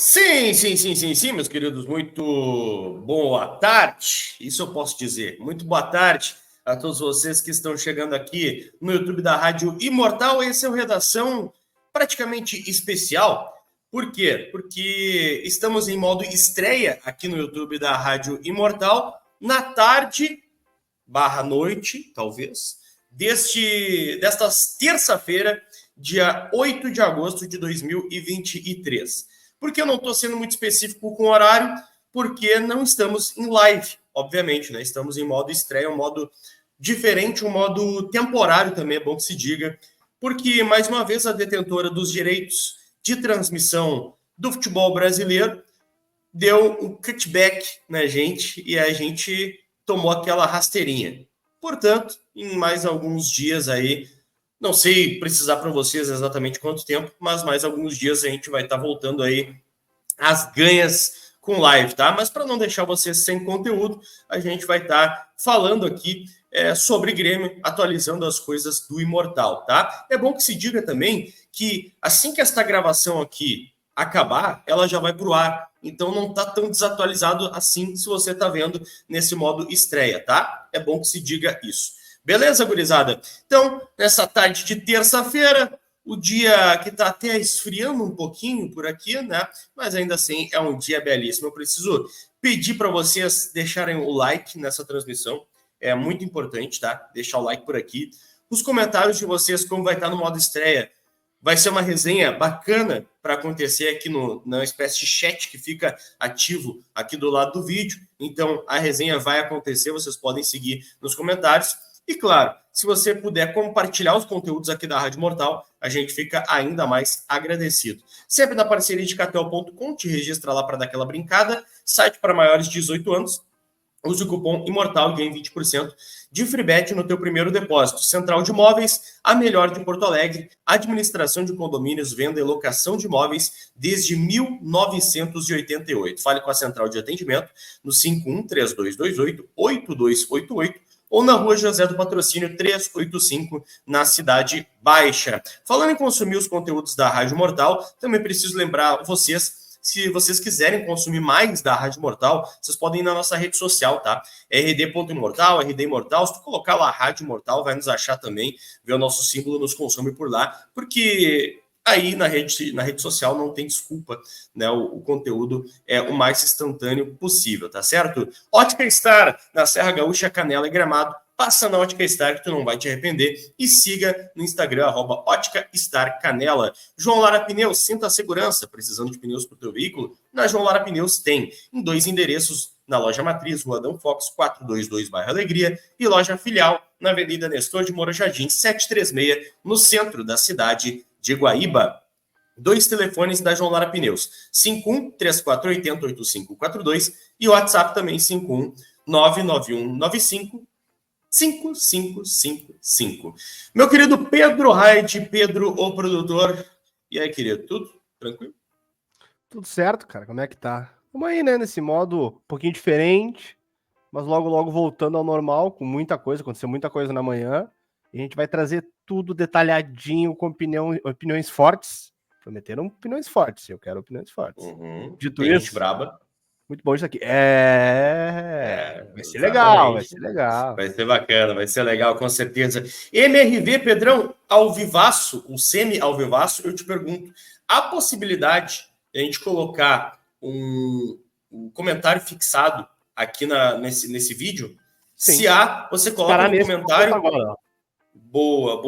Sim, meus queridos, muito boa tarde. Isso eu posso dizer. Muito boa tarde a todos vocês que estão chegando aqui no YouTube da Rádio Imortal. Esse é o Redação praticamente especial. Por quê? Porque estamos em modo estreia aqui no YouTube da Rádio Imortal, na tarde barra noite, talvez, desta terça-feira, dia 8 de agosto de 2023. Por que eu não estou sendo muito específico com o horário? Porque não estamos em live, obviamente, né? Estamos em modo estreia, um modo diferente, um modo temporário também, é bom que se diga, porque, mais uma vez, a detentora dos direitos de transmissão do futebol brasileiro deu um cutback na gente e a gente tomou aquela rasteirinha. Portanto, em mais alguns dias aí, não sei precisar para vocês exatamente quanto tempo, mas mais alguns dias a gente vai estar voltando aí às ganhas com live, tá? Mas para não deixar vocês sem conteúdo, a gente vai estar falando aqui sobre Grêmio, atualizando as coisas do Imortal, tá? É bom que se diga também que assim que esta gravação aqui acabar, ela já vai para o ar. Então não está tão desatualizado assim se você está vendo nesse modo estreia, tá? É bom que se diga isso. Beleza, gurizada? Então, nessa tarde de terça-feira, o dia que está até esfriando um pouquinho por aqui, né? Mas ainda assim é um dia belíssimo. Eu preciso pedir para vocês deixarem o like nessa transmissão. É muito importante, tá? Deixar o like por aqui. Os comentários de vocês, como vai estar no modo estreia, vai ser uma resenha bacana para acontecer aqui na espécie de chat que fica ativo aqui do lado do vídeo. Então, a resenha vai acontecer, vocês podem seguir nos comentários. E, claro, se você puder compartilhar os conteúdos aqui da Rádio Mortal, a gente fica ainda mais agradecido. Sempre na parceria de KTO.com, te registra lá para dar aquela brincada. Site para maiores de 18 anos. Use o cupom IMORTAL e ganhe 20% de free bet no teu primeiro depósito. Central de Imóveis, a melhor de Porto Alegre. Administração de condomínios, venda e locação de imóveis desde 1988. Fale com a Central de Atendimento no 51-3228-8288 ou na Rua José do Patrocínio 385, na Cidade Baixa. Falando em consumir os conteúdos da Rádio Mortal, também preciso lembrar vocês, se vocês quiserem consumir mais da Rádio Mortal, vocês podem ir na nossa rede social, tá? rd.imortal, RD Imortal. Se tu colocar lá Rádio Mortal, vai nos achar também, ver o nosso símbolo, nos consome por lá, porque aí na rede social não tem desculpa, né? O conteúdo é o mais instantâneo possível, tá certo? Ótica Star, na Serra Gaúcha, Canela e Gramado. Passa na Ótica Star que tu não vai te arrepender. E siga no Instagram, Ótica Star Canela. João Lara Pneus, sinta a segurança. Precisando de pneus para o teu veículo? Na João Lara Pneus tem. Em 2 endereços, na loja Matriz, Rua Adão Fox, 422, bairro Alegria. E loja filial, na Avenida Nestor de Moura Jardim, 736, no centro da cidade de Guaíba. 2 telefones da João Lara Pneus, 51-3480-8542 e o WhatsApp também, 51-99195-5555. Meu querido Pedro Raid, Pedro, o produtor. E aí, querido, tudo tranquilo? Tudo certo, cara. Como é que tá? Vamos aí, né? Nesse modo um pouquinho diferente, mas logo voltando ao normal, com muita coisa. Aconteceu muita coisa na manhã. E a gente vai trazer tudo detalhadinho, com opiniões fortes. Prometeram opiniões fortes. Eu quero opiniões fortes. Dito isso, gente braba. Muito bom isso aqui. Vai ser legal, vai ser legal. Vai ser bacana, vai ser legal, com certeza. MRV, Pedrão, ao vivaço, o semi-ao vivaço, eu te pergunto, há possibilidade de a gente colocar um comentário fixado aqui nesse vídeo? Sim. Se há, você coloca no comentário. Agora. Boa.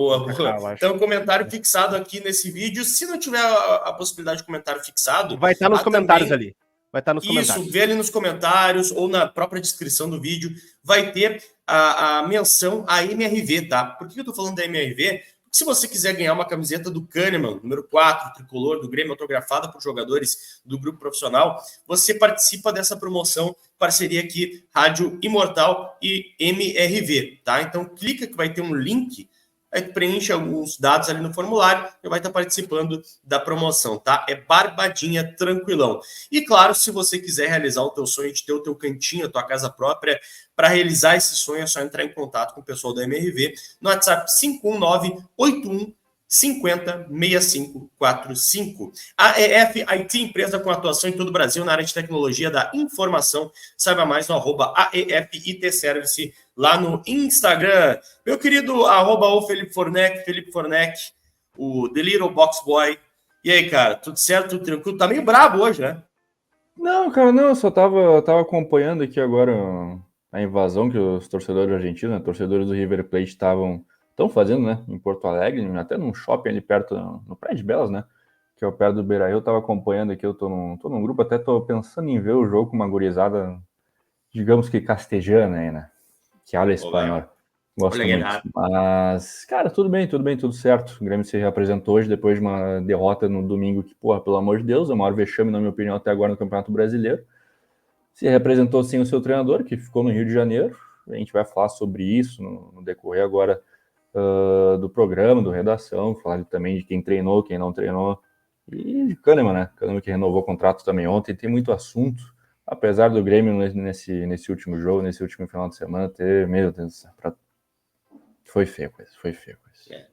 Então, comentário fixado aqui nesse vídeo. Se não tiver a possibilidade de comentário fixado... Vai estar nos comentários também... ali. Vai estar nos comentários. Isso, vê ali nos comentários ou na própria descrição do vídeo, vai ter a menção à MRV, tá? Por que eu tô falando da MRV? Porque se você quiser ganhar uma camiseta do Kahneman, número 4, tricolor, do Grêmio, autografada por jogadores do grupo profissional, você participa dessa promoção, parceria aqui, Rádio Imortal e MRV, tá? Então, clica que vai ter um link, aí preenche alguns dados ali no formulário e vai estar participando da promoção, tá? É barbadinha, tranquilão. E claro, se você quiser realizar o teu sonho de ter o teu cantinho, a tua casa própria, para realizar esse sonho é só entrar em contato com o pessoal da MRV no WhatsApp 519-81 506545. AEF IT, empresa com atuação em todo o Brasil na área de tecnologia da informação. Saiba mais no @AEF IT Service lá no Instagram. Meu querido o Felipe Fornec, o The Little Box Boy. E aí, cara, tudo certo, tudo tranquilo? Tá meio brabo hoje, né? Não, cara, não, eu só tava acompanhando aqui agora a invasão que os torcedores argentinos, né, torcedores do River Plate estão fazendo, né, em Porto Alegre, até num shopping ali perto, no Praia de Belas, né, que é o perto do Beira-Rio. Eu tava acompanhando aqui, eu tô num grupo, até tô pensando em ver o jogo com uma gurizada, digamos que castejana aí, né, que habla espanhol. Gosto muito. Mas, cara, tudo bem, tudo certo. O Grêmio se reapresentou hoje depois de uma derrota no domingo que, porra, pelo amor de Deus, é o maior vexame, na minha opinião, até agora no Campeonato Brasileiro. Se representou sem o seu treinador, que ficou no Rio de Janeiro. A gente vai falar sobre isso no decorrer agora do programa, do Redação, falar também de quem treinou, quem não treinou. E de Kahneman, né? Kahneman que renovou o contrato também ontem. Tem muito assunto. Apesar do Grêmio nesse último jogo, nesse último final de semana, ter, meu Deus, foi feio coisa.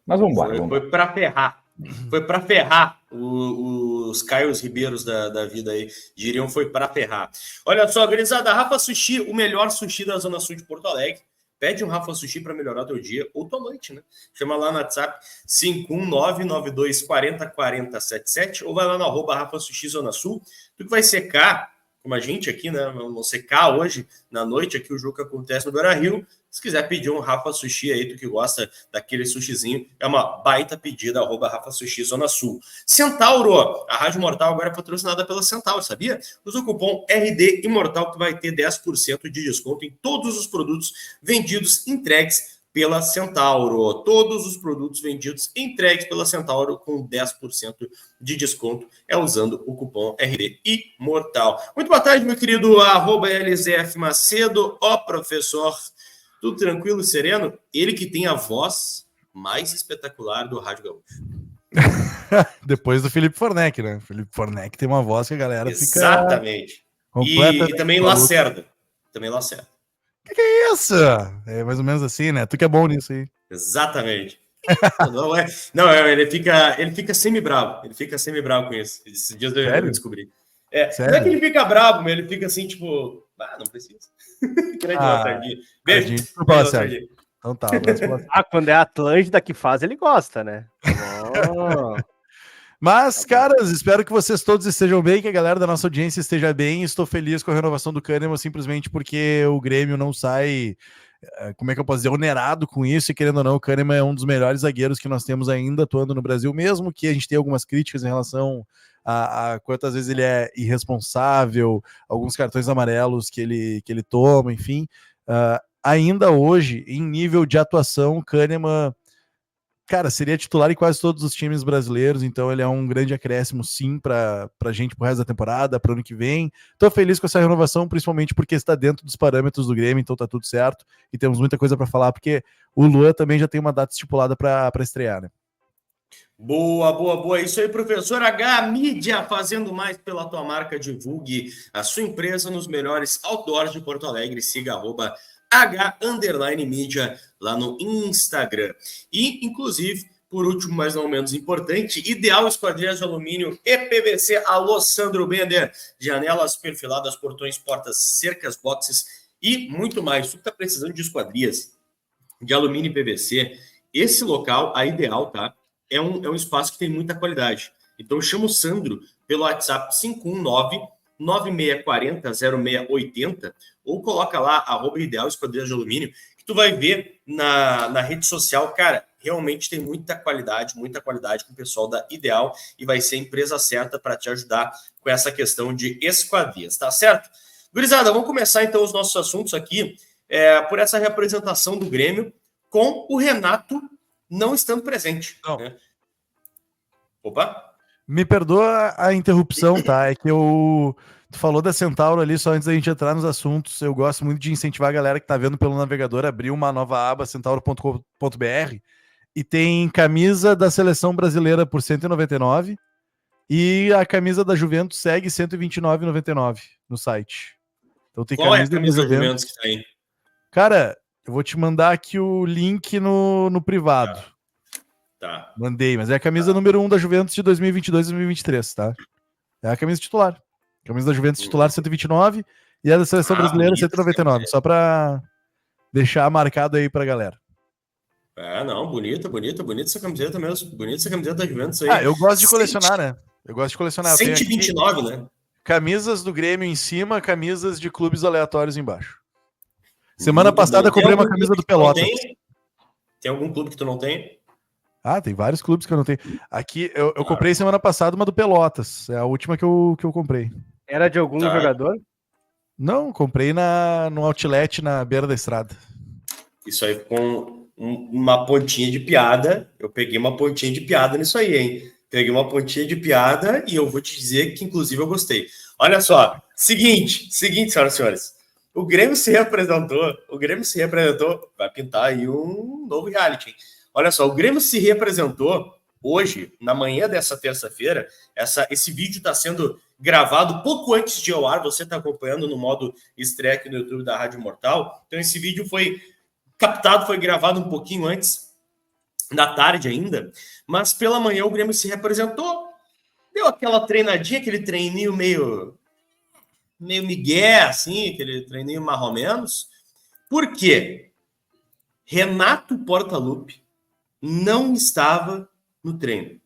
Mas vamos embora. Foi pra ferrar. Foi pra ferrar os Caios Ribeiros da vida aí. Diriam, foi pra ferrar. Olha só, gurizada, Rafa Sushi, o melhor sushi da Zona Sul de Porto Alegre. Pede um Rafa Sushi para melhorar o teu dia ou tua noite, né? Chama lá no WhatsApp 51992404077 ou vai lá no @Rafa Sushi Zona Sul. Tu que vai secar, como a gente aqui, né? Vamos secar hoje, na noite, aqui o jogo que acontece no Beira-Rio. Se quiser pedir um Rafa Sushi aí, tu que gosta daquele sushizinho, é uma baita pedida, @Rafa Sushi Zona Sul. Centauro, a Rádio Mortal agora é patrocinada pela Centauro, sabia? Usa o cupom RD Imortal que vai ter 10% de desconto em todos os produtos vendidos, entregues pela Centauro. Todos os produtos vendidos, entregues pela Centauro com 10% de desconto é usando o cupom RD Imortal. Muito boa tarde, meu querido @LZF Macedo, professor. Tudo tranquilo e sereno? Ele que tem a voz mais espetacular do Rádio Gaúcho. Depois do Felipe Fornec, né? Felipe Fornec tem uma voz que a galera Exatamente. fica... Exatamente. E também Lacerda. Também Lacerda. Que é isso? É mais ou menos assim, né? Tu que é bom nisso aí. Exatamente. Ele fica semi-bravo. Ele fica semi-bravo com isso. Esses dias eu descobri. Não é que ele fica bravo, mas ele fica assim, tipo... não precisa. Grande Lacerda. Beijo. Então tá. Quando é a Atlântida que faz, ele gosta, né? Mas, caras, espero que vocês todos estejam bem, que a galera da nossa audiência esteja bem. Estou feliz com a renovação do Kahneman, simplesmente porque o Grêmio não sai, como é que eu posso dizer, onerado com isso. E querendo ou não, o Kahneman é um dos melhores zagueiros que nós temos ainda atuando no Brasil, mesmo que a gente tenha algumas críticas em relação a quantas vezes ele é irresponsável, alguns cartões amarelos que ele toma, enfim. Ainda hoje, em nível de atuação, o Kahneman, cara, seria titular em quase todos os times brasileiros, então ele é um grande acréscimo, sim, pra gente pro resto da temporada, pro ano que vem. Tô feliz com essa renovação, principalmente porque está dentro dos parâmetros do Grêmio, então tá tudo certo, e temos muita coisa para falar, porque o Luan também já tem uma data estipulada para estrear, né? Boa. Isso aí, professor H, mídia, fazendo mais pela tua marca. Divulgue a sua empresa nos melhores outdoors de Porto Alegre. Siga @H_mídia lá no Instagram. E, inclusive, por último, mas não menos importante, Ideal Esquadrias de Alumínio e PVC. Alô, Sandro Bender. Janelas perfiladas, portões, portas, cercas, boxes e muito mais. Tu que tá precisando de esquadrias de alumínio e PVC, esse local, a Ideal, tá? É um espaço que tem muita qualidade. Então, chama o Sandro pelo WhatsApp 519-9640-0680 ou coloca lá, @Ideal Esquadrias de Alumínio, que tu vai ver na rede social, cara, realmente tem muita qualidade com o pessoal da Ideal e vai ser a empresa certa para te ajudar com essa questão de esquadrias, tá certo? Gurizada, vamos começar então os nossos assuntos aqui por essa representação do Grêmio com o Renato não estando presente. Né? Opa! Me perdoa a interrupção, tá? É que tu falou da Centauro ali, só antes da gente entrar nos assuntos. Eu gosto muito de incentivar a galera que tá vendo pelo navegador a abrir uma nova aba, centauro.com.br, e tem camisa da seleção brasileira por R$199 e a camisa da Juventus segue R$129,99 no site. Então tem Qual camisa é a camisa da Juventus que tá aí? Cara, eu vou te mandar aqui o link no privado. Tá. Mandei, mas é a camisa número 1 da Juventus de 2022-2023, tá? É a camisa titular. Camisa da Juventus titular 129 e a da Seleção Brasileira bonita 199. Só pra deixar marcado aí pra galera. Não, bonita essa camiseta mesmo. Bonita essa camiseta da Juventus aí. Eu gosto de colecionar, né? Eu gosto de colecionar. Eu tenho aqui 129, né? camisas do Grêmio em cima, camisas de clubes aleatórios embaixo. Semana Muito passada bom. eu comprei Tem uma algum camisa clube do que tu não Pelotas. Tem algum clube que tu não tem? Tem vários clubes que eu não tenho. Aqui, eu comprei semana passada uma do Pelotas. É a última que eu comprei. Era de algum Tá. jogador? Não, comprei no outlet na beira da estrada. Isso aí com uma pontinha de piada. Eu peguei uma pontinha de piada nisso aí, hein? Peguei uma pontinha de piada e eu vou te dizer que, inclusive, eu gostei. Olha só. Seguinte, senhoras e senhores. O Grêmio se representou. Vai pintar aí um novo reality, hein? Olha só, o Grêmio se representou hoje, na manhã dessa terça-feira. Esse vídeo está sendo gravado pouco antes de ao ar. Você está acompanhando no modo estreia aqui no YouTube da Rádio Mortal. Então, esse vídeo foi captado, foi gravado um pouquinho antes da tarde ainda. Mas pela manhã o Grêmio se representou. Deu aquela treinadinha, aquele treininho meio migué, assim, aquele treininho mais ou menos. Por quê? Renato Portaluppi não estava no treino.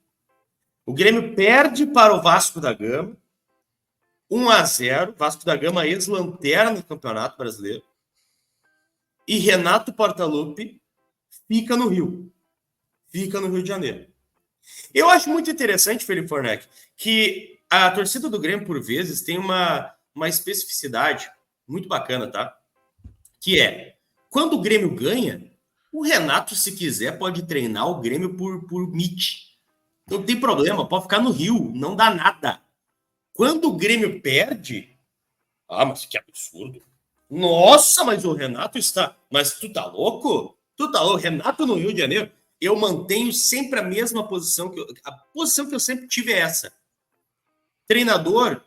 O Grêmio perde para o Vasco da Gama, 1-0, Vasco da Gama ex-lanterna do Campeonato Brasileiro, e Renato Portaluppi fica no Rio de Janeiro. Eu acho muito interessante, Felipe Fornec, que a torcida do Grêmio, por vezes, tem uma especificidade muito bacana, tá? Que é, quando o Grêmio ganha, o Renato, se quiser, pode treinar o Grêmio por Meet. Não tem problema, pode ficar no Rio, não dá nada. Quando o Grêmio perde... mas que absurdo. Nossa, mas o Renato está... Mas tu tá louco? Renato no Rio de Janeiro? Eu mantenho sempre a mesma posição. A posição que eu sempre tive é essa. Treinador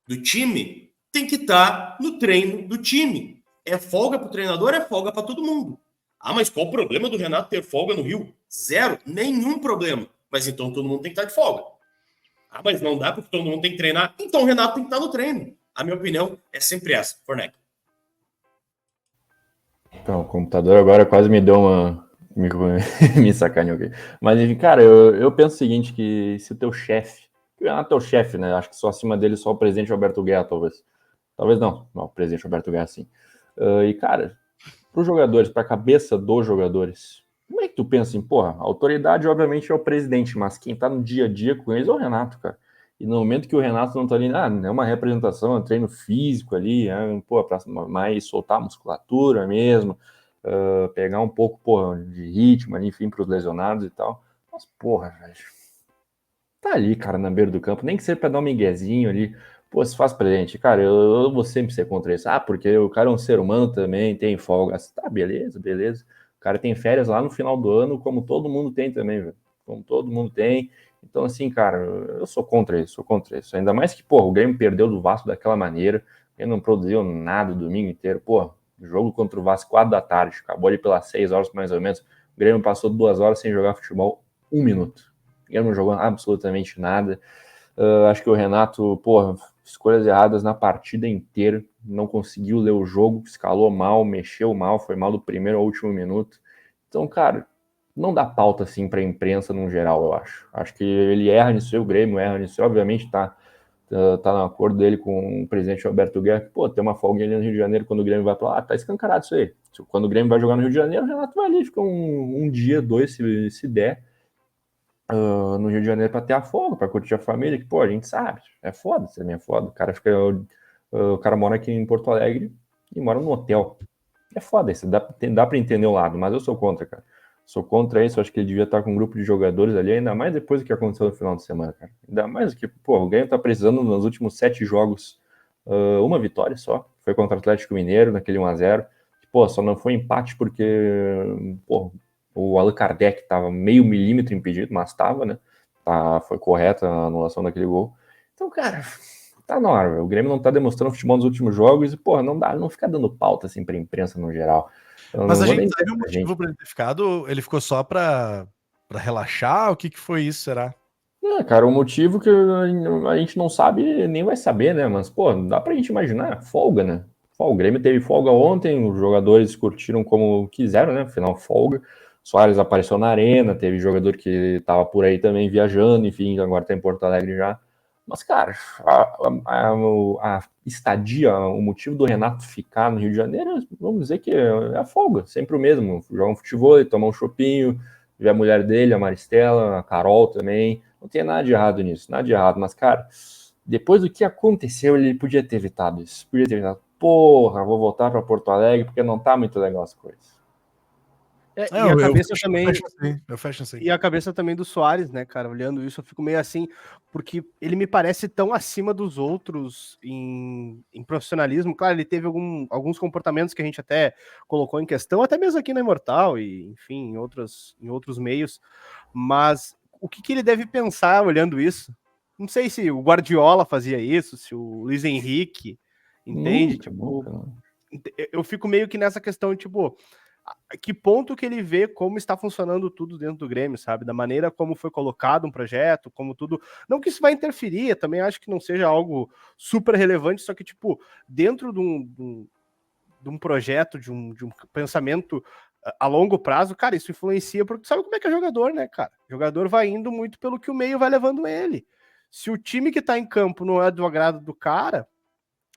do time tem que estar no treino do time. É folga para o treinador, é folga para todo mundo. Mas qual o problema do Renato ter folga no Rio? Zero, nenhum problema. Mas então todo mundo tem que estar de folga. Mas não dá porque todo mundo tem que treinar. Então o Renato tem que estar no treino. A minha opinião é sempre essa, Fornec. Então, o computador agora quase me deu uma... me sacaneou aqui. Mas, enfim, cara, eu penso o seguinte, que se o teu chefe... O Renato é o chefe, né? Acho que só acima dele só o presidente Alberto Guerra, talvez. Talvez não. Não, o presidente Alberto Guerra, sim. E, cara, para os jogadores, para a cabeça dos jogadores, como é que tu pensa assim, porra, a autoridade obviamente é o presidente, mas quem tá no dia a dia com eles é o Renato, cara. E no momento que o Renato não tá ali, é uma representação, é um treino físico ali, pra mais soltar a musculatura mesmo, pegar um pouco, porra, de ritmo ali, enfim, pros lesionados e tal. Mas, porra, velho, tá ali, cara, na beira do campo, nem que seja pra dar um miguezinho ali, pô, se faz presente. Cara, eu vou sempre ser contra isso. Porque o cara é um ser humano também, tem folga. Tá, beleza. O cara tem férias lá no final do ano, como todo mundo tem também, velho. Como todo mundo tem. Então, assim, cara, eu sou contra isso, Ainda mais que, pô, o Grêmio perdeu do Vasco daquela maneira, ele não produziu nada o domingo inteiro. Pô, jogo contra o Vasco 4 da tarde, acabou ali pelas 6 horas mais ou menos. O Grêmio passou 2 horas sem jogar futebol, 1 minuto. O Grêmio não jogou absolutamente nada. Acho que o Renato, porra, escolhas erradas na partida inteira, não conseguiu ler o jogo, escalou mal, mexeu mal, foi mal do primeiro ao último minuto. Então, cara, não dá pauta assim para a imprensa no geral, eu acho. Acho que ele erra nisso, o Grêmio erra nisso, obviamente tá no acordo dele com o presidente Alberto Guerra, que, pô, tem uma folga ali no Rio de Janeiro quando o Grêmio vai pra lá, tá escancarado isso aí. Quando o Grêmio vai jogar no Rio de Janeiro, o Renato vai ali, fica um dia, 2, se der, no Rio de Janeiro para ter a folga, para curtir a família, que, pô, a gente sabe, é foda, isso é foda. O cara mora aqui em Porto Alegre e mora num hotel. É foda isso, dá para entender o lado, mas eu sou contra, cara. Sou contra isso, acho que ele devia estar com um grupo de jogadores ali, ainda mais depois do que aconteceu no final de semana, cara. Ainda mais que, pô, o Grêmio tá precisando nos últimos 7 jogos, uma vitória só, foi contra o Atlético Mineiro, naquele 1-0. Pô, só não foi empate porque, pô, o Allan Kardec estava meio milímetro impedido, mas estava, né? Foi correta a anulação daquele gol. Então, cara, tá na hora, o Grêmio não tá demonstrando futebol nos últimos jogos e, porra, não fica dando pauta assim pra imprensa no geral. Mas a gente sabe o motivo para ele ter ficado, ele ficou só para Pra relaxar? O que foi isso, será? Cara, o motivo que a gente não sabe, nem vai saber, né? Mas, pô, dá pra gente imaginar. Folga, né? O Grêmio teve folga ontem, os jogadores curtiram como quiseram, né? Afinal, folga. Soares apareceu na arena, teve jogador que tava por aí também viajando, enfim, agora tá em Porto Alegre já. Mas, cara, a estadia, o motivo do Renato ficar no Rio de Janeiro, vamos dizer que é a folga, sempre o mesmo. Joga um futebol, toma um chopinho, ver a mulher dele, a Maristela, a Carol também. Não tem nada de errado nisso, nada de errado. Mas, cara, depois do que aconteceu, ele podia ter evitado isso. Podia ter evitado. Porra, vou voltar para Porto Alegre porque não tá muito legal as coisas. E a cabeça também. Eu fecho assim. E a cabeça também do Soares, né, cara? Olhando isso, eu fico meio assim, porque ele me parece tão acima dos outros em profissionalismo. Claro, ele teve alguns comportamentos que a gente até colocou em questão, até mesmo aqui na Imortal e, enfim, em outros meios. Mas o que ele deve pensar olhando isso? Não sei se o Guardiola fazia isso, se o Luiz Henrique, entende? Nunca. Eu fico meio que nessa questão, tipo, que ponto que ele vê como está funcionando tudo dentro do Grêmio, sabe? Da maneira como foi colocado um projeto, como tudo. Não que isso vai interferir, também acho que não seja algo super relevante, só que, tipo, dentro de um projeto, de um pensamento a longo prazo, cara, isso influencia, porque sabe como é que é jogador, né, cara? O jogador vai indo muito pelo que o meio vai levando ele. Se o time que tá em campo não é do agrado do cara,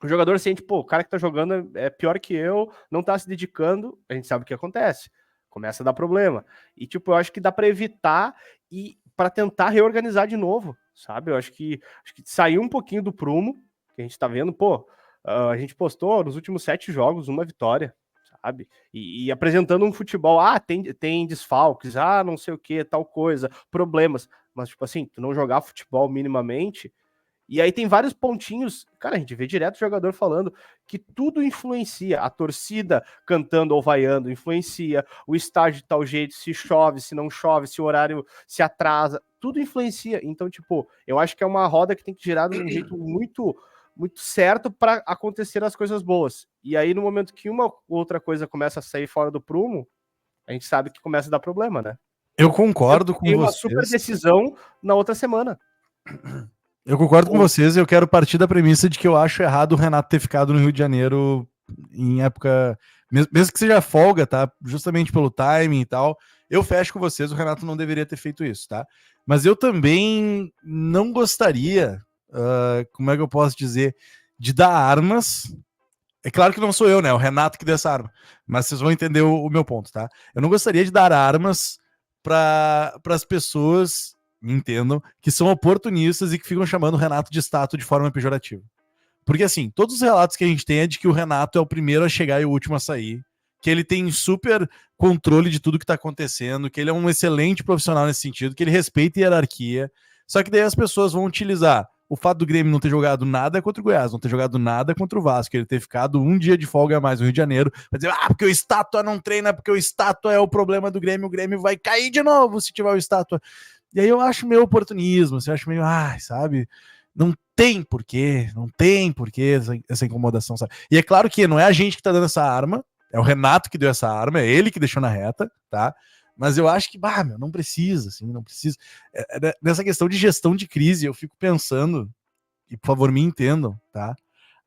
o jogador sente, pô, o cara que tá jogando é pior que eu, não tá se dedicando, a gente sabe o que acontece. Começa a dar problema. E, tipo, eu acho que dá para evitar e para tentar reorganizar de novo, sabe? Eu acho que saiu um pouquinho do prumo, que a gente tá vendo, pô, a gente postou nos últimos 7 jogos uma vitória, sabe? E apresentando um futebol, tem desfalques, não sei o que, tal coisa, problemas. Mas, tipo assim, tu não jogar futebol minimamente. E aí tem vários pontinhos, cara, a gente vê direto o jogador falando que tudo influencia, a torcida cantando ou vaiando influencia, o estádio de tal jeito, se chove, se não chove, se o horário se atrasa, tudo influencia. Então, tipo, eu acho que é uma roda que tem que girar de um jeito muito certo para acontecer as coisas boas. E aí no momento que uma outra coisa começa a sair fora do prumo, a gente sabe que começa a dar problema, né? Eu concordo com Tem uma vocês. super decisão na outra semana. Eu concordo com vocês e eu quero partir da premissa de que eu acho errado o Renato ter ficado no Rio de Janeiro em época, mesmo que seja folga, tá? Justamente pelo timing e tal. Eu fecho com vocês, o Renato não deveria ter feito isso, tá? Mas eu também não gostaria, como é que eu posso dizer, de dar armas. É claro que não sou eu, né? É o Renato que deu essa arma. Mas vocês vão entender o meu ponto, tá? Eu não gostaria de dar armas para as pessoas, entendam, que são oportunistas e que ficam chamando o Renato de estátua de forma pejorativa. Porque, assim, todos os relatos que a gente tem é de que o Renato é o primeiro a chegar e o último a sair, que ele tem super controle de tudo que tá acontecendo, que ele é um excelente profissional nesse sentido, que ele respeita a hierarquia. Só que daí as pessoas vão utilizar o fato do Grêmio não ter jogado nada contra o Goiás, não ter jogado nada contra o Vasco, ele ter ficado um dia de folga a mais no Rio de Janeiro, vai dizer, porque o Estátua não treina, porque o Estátua é o problema do Grêmio, o Grêmio vai cair de novo se tiver o Estátua. E aí eu acho meio oportunismo, eu acho meio, sabe, não tem porquê essa incomodação, sabe? E é claro que não é a gente que tá dando essa arma, é o Renato que deu essa arma, é ele que deixou na reta, tá? Mas eu acho que, não precisa, assim, não precisa. Nessa questão de gestão de crise, eu fico pensando, e por favor me entendam, tá?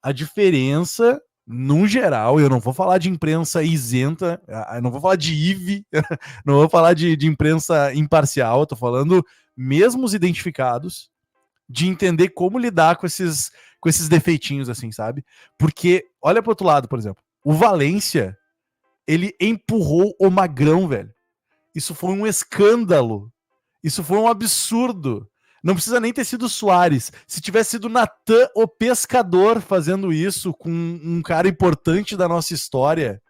A diferença, no geral, eu não vou falar de imprensa isenta, eu não vou falar de IVE, não vou falar de imprensa imparcial, eu tô falando mesmo os identificados, de entender como lidar com esses defeitinhos, assim, sabe? Porque, olha pro outro lado, por exemplo, o Valência, ele empurrou o Magrão, velho. Isso foi um escândalo. Isso foi um absurdo. Não precisa nem ter sido o Soares. Se tivesse sido Natan, o pescador, fazendo isso com um cara importante da nossa história,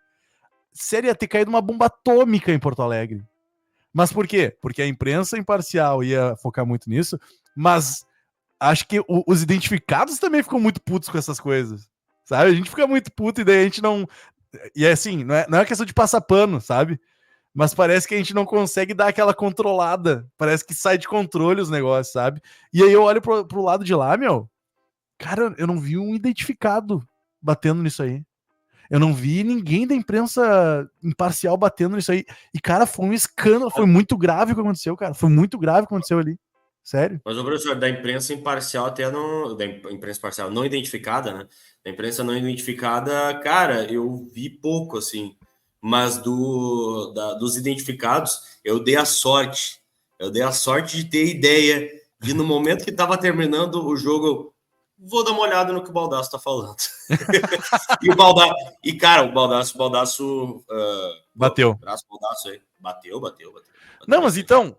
seria ter caído uma bomba atômica em Porto Alegre. Mas por quê? Porque a imprensa imparcial ia focar muito nisso, mas acho que os identificados também ficam muito putos com essas coisas, sabe? A gente fica muito puto e daí a gente não... E é assim, não é questão de passar pano, sabe? Mas parece que a gente não consegue dar aquela controlada. Parece que sai de controle os negócios, sabe? E aí eu olho pro lado de lá, meu. Cara, eu não vi um identificado batendo nisso aí. Eu não vi ninguém da imprensa imparcial batendo nisso aí. E, cara, foi um escândalo, foi muito grave o que aconteceu, cara. Foi muito grave o que aconteceu ali. Sério. Mas o professor, da imprensa imparcial até não... Da imprensa parcial não identificada, né? Da imprensa não identificada, cara, eu vi pouco, assim. Mas dos identificados, eu dei a sorte. Eu dei a sorte de ter ideia de, no momento que estava terminando o jogo, eu vou dar uma olhada no que o Baldasso tá falando. Cara, o Baldasso Bateu. Abraço, Baldasso aí. Bateu. Não, mas então,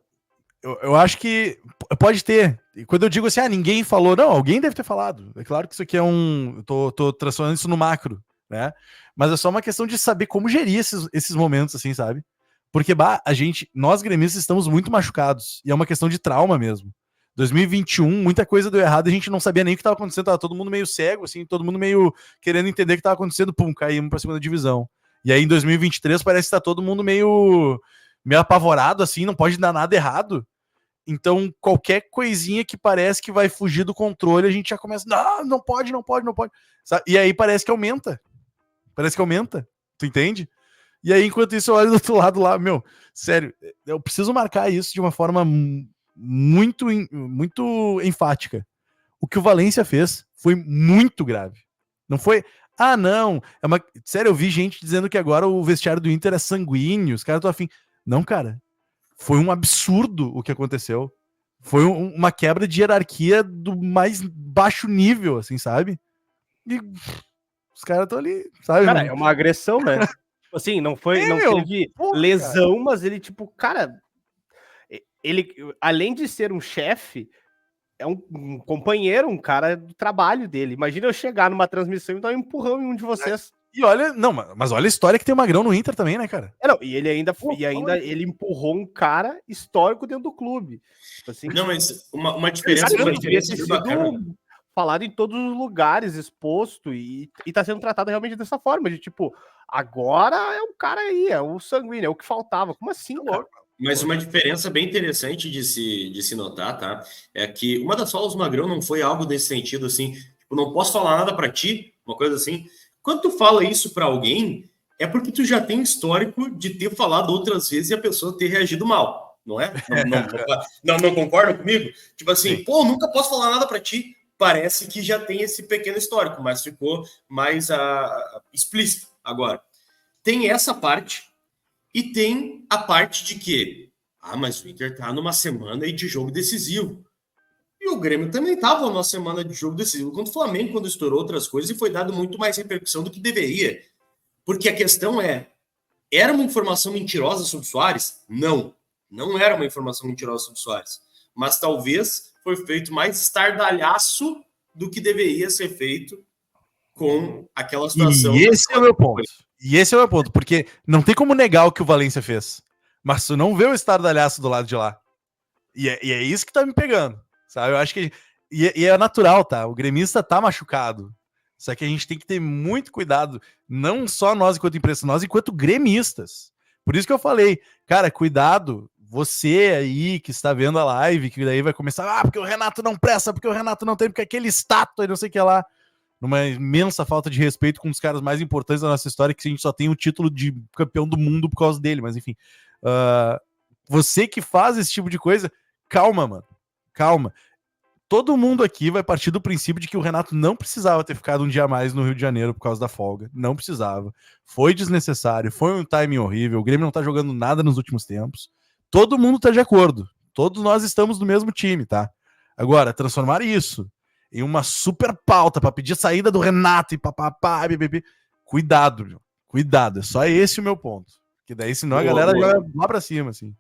eu acho que pode ter. E quando eu digo assim, ninguém falou, não, alguém deve ter falado. É claro que isso aqui é um... Tô transformando isso no macro, né? Mas é só uma questão de saber como gerir esses momentos, assim, sabe? Porque, nós gremistas estamos muito machucados. E é uma questão de trauma mesmo. 2021, muita coisa deu errado, a gente não sabia nem o que estava acontecendo, tava todo mundo meio cego, assim, todo mundo meio querendo entender o que estava acontecendo, caímos pra segunda divisão. E aí em 2023 parece que tá todo mundo meio apavorado, assim, não pode dar nada errado. Então, qualquer coisinha que parece que vai fugir do controle, a gente já começa, não pode. Sabe? E aí parece que aumenta. Tu entende? E aí, enquanto isso, eu olho do outro lado lá, sério, eu preciso marcar isso de uma forma muito enfática. O que o Valência fez foi muito grave. Não foi, não, sério, eu vi gente dizendo que agora o vestiário do Inter é sanguíneo, os caras estão afim. Não, cara, foi um absurdo o que aconteceu. Foi uma quebra de hierarquia do mais baixo nível, assim, sabe? E os caras estão ali, sabe? Cara, é uma agressão, né? Assim, não teve lesão, cara. Mas ele, cara, ele, além de ser um chefe, é um companheiro, um cara do trabalho dele. Imagina eu chegar numa transmissão e dar um empurrão em um de vocês. E olha, mas olha a história que tem o Magrão no Inter também, né, cara? E ele ainda ele empurrou um cara histórico dentro do clube. Assim, não, mas uma diferença. Ele devia ter sido falado em todos os lugares, exposto, e tá sendo tratado realmente dessa forma, de agora é um cara aí, é o sanguíneo, é o que faltava. Como assim, cara? Mas uma diferença bem interessante de se notar, tá? É que uma das falas do Magrão não foi algo desse sentido, assim, não posso falar nada pra ti, uma coisa assim. Quando tu fala isso pra alguém, é porque tu já tem histórico de ter falado outras vezes e a pessoa ter reagido mal, não é? Não concordam comigo? Tipo assim, nunca posso falar nada pra ti. Parece que já tem esse pequeno histórico, mas ficou mais explícito. Agora, tem essa parte e tem a parte de que, mas o Inter tá numa semana aí de jogo decisivo. E o Grêmio também estava numa semana de jogo decisivo contra o Flamengo, quando estourou outras coisas, e foi dado muito mais repercussão do que deveria. Porque a questão era uma informação mentirosa sobre o Soares? Não era uma informação mentirosa sobre o Soares. Mas talvez foi feito mais estardalhaço do que deveria ser feito com aquela situação. E esse é o meu ponto. Porque não tem como negar o que o Valência fez. Mas tu não vê o estardalhaço do lado de lá. E é isso que tá me pegando. Sabe? Eu acho que... E é natural, tá? O gremista tá machucado. Só que a gente tem que ter muito cuidado. Não só nós enquanto imprensa, nós enquanto gremistas. Por isso que eu falei, cara, cuidado. Você aí que está vendo a live, que daí vai começar, porque o Renato não presta, porque o Renato não tem, porque aquele estátua e não sei o que lá. Numa imensa falta de respeito com um dos caras mais importantes da nossa história, que a gente só tem o título de campeão do mundo por causa dele, mas enfim. Você que faz esse tipo de coisa, calma, mano. Calma. Todo mundo aqui vai partir do princípio de que o Renato não precisava ter ficado um dia a mais no Rio de Janeiro por causa da folga. Não precisava. Foi desnecessário, foi um timing horrível. O Grêmio não tá jogando nada nos últimos tempos. Todo mundo tá de acordo. Todos nós estamos no mesmo time, tá? Agora, transformar isso em uma super pauta para pedir saída do Renato e papapá, cuidado, meu. Cuidado. É só esse o meu ponto. Que daí, senão a galera joga lá pra cima, assim.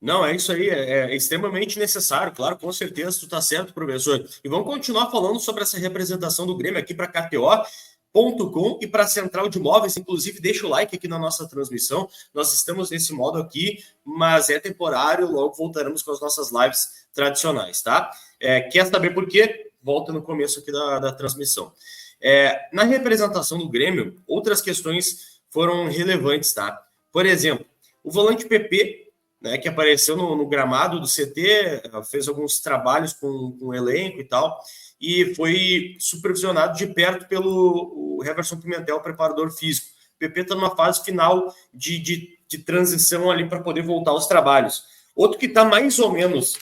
Não, é isso aí, é extremamente necessário, claro, com certeza, tu tá certo, professor. E vamos continuar falando sobre essa representação do Grêmio aqui para KTO.com e para a Central de Imóveis. Inclusive, deixa o like aqui na nossa transmissão. Nós estamos nesse modo aqui, mas é temporário, logo voltaremos com as nossas lives tradicionais, tá? Quer saber por quê? Volta no começo aqui da transmissão. Na representação do Grêmio, outras questões foram relevantes, tá? Por exemplo, o volante PP né, que apareceu no gramado do CT, fez alguns trabalhos com o elenco e tal, e foi supervisionado de perto pelo Heverson Pimentel, preparador físico. O PP está numa fase final de transição ali para poder voltar aos trabalhos. Outro que está mais ou menos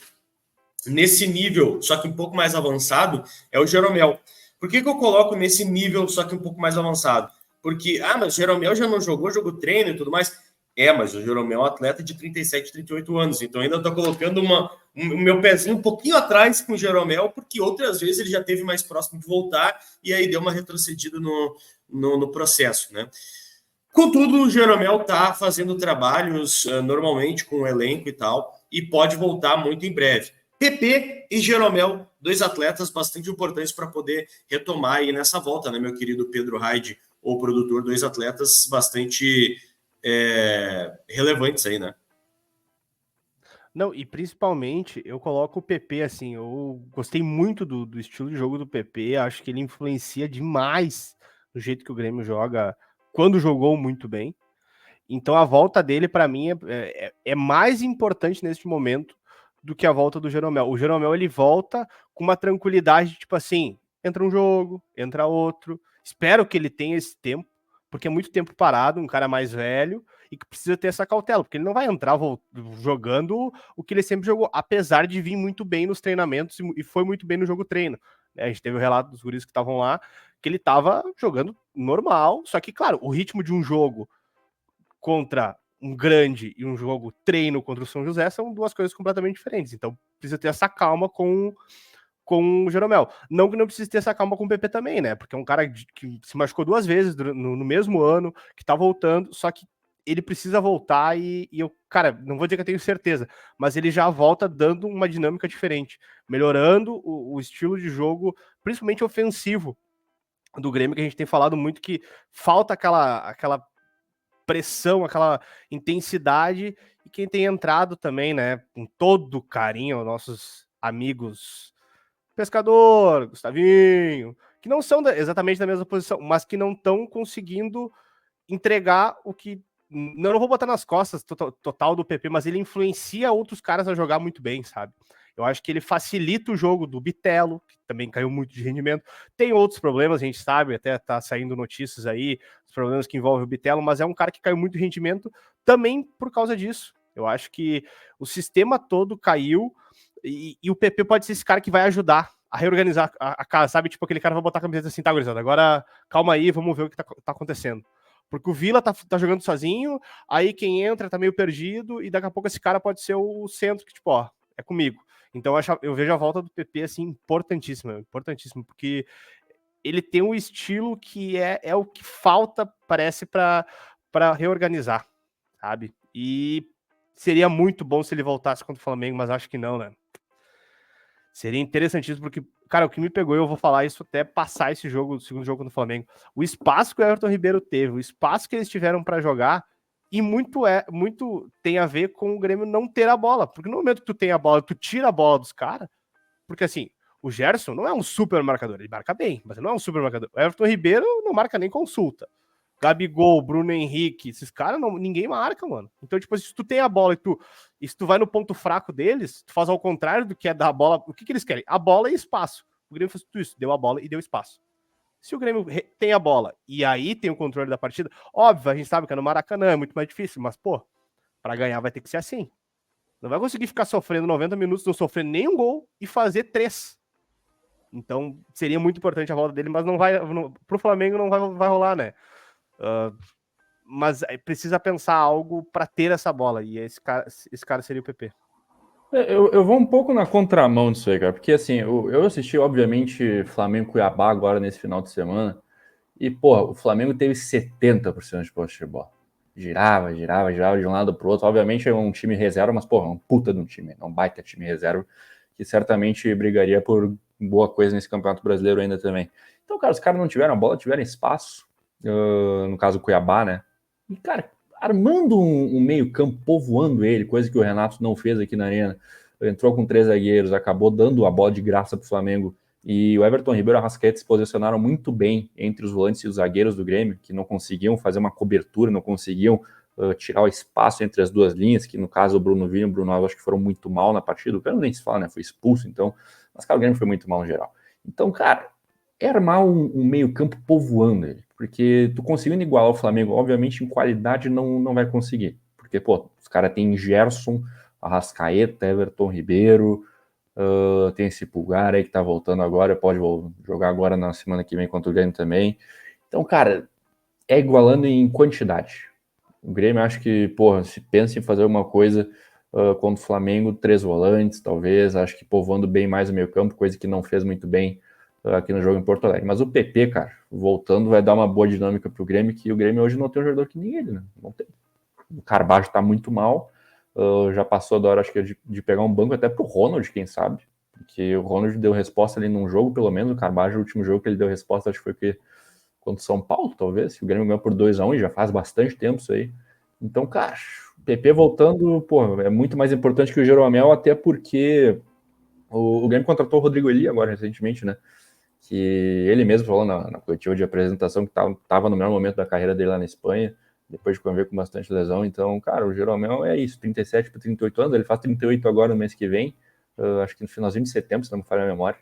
nesse nível, só que um pouco mais avançado, é o Jeromel. Por que eu coloco nesse nível, só que um pouco mais avançado? Porque, mas o Jeromel já não jogou treino e tudo mais. Mas o Jeromel é um atleta de 37, 38 anos, então ainda estou colocando o meu pezinho um pouquinho atrás com o Jeromel, porque outras vezes ele já teve mais próximo de voltar e aí deu uma retrocedida no processo, né? Contudo, o Jeromel está fazendo trabalhos normalmente com o elenco e tal, e pode voltar muito em breve. PP e Jeromel, 2 atletas bastante importantes para poder retomar aí nessa volta, né, meu querido Pedro Raide, o produtor, 2 atletas bastante relevantes aí, né? Não, e principalmente eu coloco o PP assim, eu gostei muito do estilo de jogo do PP, acho que ele influencia demais no jeito que o Grêmio joga, quando jogou muito bem. Então a volta dele, para mim, é mais importante neste momento do que a volta do Jeromel. O Jeromel, ele volta com uma tranquilidade, tipo assim, entra um jogo, entra outro. Espero que ele tenha esse tempo, porque é muito tempo parado, um cara mais velho, e que precisa ter essa cautela, porque ele não vai entrar jogando o que ele sempre jogou, apesar de vir muito bem nos treinamentos e foi muito bem no jogo treino. A gente teve o relato dos guris que estavam lá, que ele estava jogando normal, só que, claro, o ritmo de um jogo contra um grande e um jogo treino contra o São José são 2 coisas completamente diferentes. Então precisa ter essa calma com o Jeromel. Não que não precise ter essa calma com o PP também, né? Porque é um cara que se machucou 2 vezes no mesmo ano, que tá voltando, só que ele precisa voltar e eu, cara, não vou dizer que eu tenho certeza, mas ele já volta dando uma dinâmica diferente, melhorando o estilo de jogo, principalmente ofensivo do Grêmio, que a gente tem falado muito que falta aquela pressão, aquela intensidade, e quem tem entrado também, né, com todo carinho, nossos amigos Pescador, Gustavinho, que não são exatamente da mesma posição, mas que não estão conseguindo entregar o que. Não vou botar nas costas total do PP, mas ele influencia outros caras a jogar muito bem, sabe? Eu acho que ele facilita o jogo do Bitelo, que também caiu muito de rendimento. Tem outros problemas, a gente sabe, até tá saindo notícias aí, os problemas que envolvem o Bitelo, mas é um cara que caiu muito de rendimento também por causa disso. Eu acho que o sistema todo caiu e o PP pode ser esse cara que vai ajudar a reorganizar a casa, sabe? Tipo, aquele cara vai botar a camiseta assim, tá, gurizada, agora calma aí, vamos ver o que tá acontecendo. Porque o Vila tá jogando sozinho, aí quem entra tá meio perdido, e daqui a pouco esse cara pode ser o centro que, tipo, ó, é comigo. Então eu vejo a volta do PP, assim, importantíssima, porque ele tem um estilo que é o que falta, parece, para reorganizar, sabe? E seria muito bom se ele voltasse contra o Flamengo, mas acho que não, né? Seria interessantíssimo, porque, cara, o que me pegou, eu vou falar isso até passar esse jogo, o segundo jogo no Flamengo, o espaço que o Everton Ribeiro teve, o espaço que eles tiveram para jogar, e muito tem a ver com o Grêmio não ter a bola, porque no momento que tu tem a bola, tu tira a bola dos caras, porque assim, o Gerson não é um super marcador, ele marca bem, mas ele não é um super marcador. O Everton Ribeiro não marca nem consulta. Gabigol, Bruno Henrique, esses caras, ninguém marca, mano. Então, tipo, se tu tem a bola e se tu vai no ponto fraco deles, tu faz ao contrário do que é dar a bola. O que eles querem? A bola e espaço. O Grêmio fez tudo isso, deu a bola e deu espaço. Se o Grêmio tem a bola e aí tem o controle da partida, óbvio, a gente sabe que é no Maracanã, é muito mais difícil, mas, pô, pra ganhar vai ter que ser assim. Não vai conseguir ficar sofrendo 90 minutos, não sofrer nenhum gol e fazer 3. Então, seria muito importante a volta dele, mas não vai. Pro Flamengo não vai rolar, né? Mas precisa pensar algo para ter essa bola, e esse cara seria o PP. Eu vou um pouco na contramão disso aí, cara, porque assim, eu assisti, obviamente, Flamengo-Cuiabá agora nesse final de semana, e, porra, o Flamengo teve 70% de posse de bola. Girava de um lado pro outro. Obviamente é um time reserva, mas, porra, é um puta de um time, é um baita time reserva, que certamente brigaria por boa coisa nesse Campeonato Brasileiro ainda também. Então, cara, os caras não tiveram a bola, tiveram espaço, no caso do Cuiabá, né? E, cara, armando um meio campo, povoando ele, coisa que o Renato não fez aqui na Arena. Entrou com 3 zagueiros, acabou dando a bola de graça pro Flamengo. E o Everton Ribeiro e o Arrascaeta se posicionaram muito bem entre os volantes e os zagueiros do Grêmio, que não conseguiam fazer uma cobertura, não conseguiam tirar o espaço entre as duas linhas, que no caso o Bruno Vini e o Bruno Alves acho que foram muito mal na partida, o Cano nem se fala, né, foi expulso, então, mas cara, o Grêmio foi muito mal no geral. Então, cara, é armar um meio campo povoando ele, porque tu conseguindo igualar o Flamengo, obviamente em qualidade não vai conseguir, porque, pô, os caras têm Gerson, Arrascaeta, Everton Ribeiro, tem esse Pulgar aí que tá voltando agora, pode jogar agora na semana que vem contra o Grêmio também. Então, cara, é igualando em quantidade. O Grêmio acho que, porra, se pensa em fazer alguma coisa contra o Flamengo, 3 volantes, talvez, acho que povoando bem mais o meio campo, coisa que não fez muito bem aqui no jogo em Porto Alegre. Mas o PP, cara, voltando, vai dar uma boa dinâmica pro Grêmio, que o Grêmio hoje não tem um jogador que nem ele, né? Não tem. O Carbajo tá muito mal, já passou da hora, acho que, de pegar um banco até pro Ronald, quem sabe, porque o Ronald deu resposta ali num jogo, pelo menos, o Carbajo, o último jogo que ele deu resposta, acho que foi contra o São Paulo, talvez, que o Grêmio ganhou por 2-1 e já faz bastante tempo isso aí. Então, cara, o PP voltando, pô, é muito mais importante que o Jeromel, até porque o Grêmio contratou o Rodrigo Eli agora, recentemente, né? Que ele mesmo falou na coletiva de apresentação que estava no melhor momento da carreira dele lá na Espanha, depois de conviver com bastante lesão. Então, cara, o Jeromel é isso, 37 para 38 anos, ele faz 38 agora no mês que vem, acho que no finalzinho de setembro, se não me falha a memória.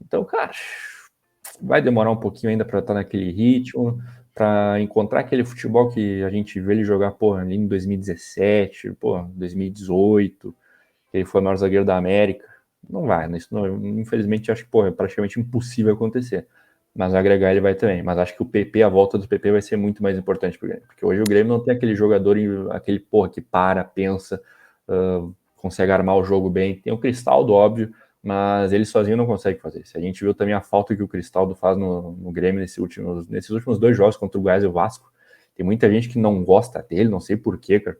Então, cara, vai demorar um pouquinho ainda para estar naquele ritmo, para encontrar aquele futebol que a gente vê ele jogar, porra, ali em 2017, porra, 2018, que ele foi o maior zagueiro da América. Não vai, isso não, infelizmente acho que, porra, é praticamente impossível acontecer. Mas agregar ele vai também. Mas acho que o PP, a volta do PP vai ser muito mais importante pro Grêmio, porque hoje o Grêmio não tem aquele jogador, aquele porra que para, pensa, consegue armar o jogo bem. Tem o Cristaldo, óbvio, mas ele sozinho não consegue fazer isso. A gente viu também a falta que o Cristaldo faz no Grêmio nesses últimos 2 jogos contra o Goiás e o Vasco. Tem muita gente que não gosta dele, não sei porquê, cara.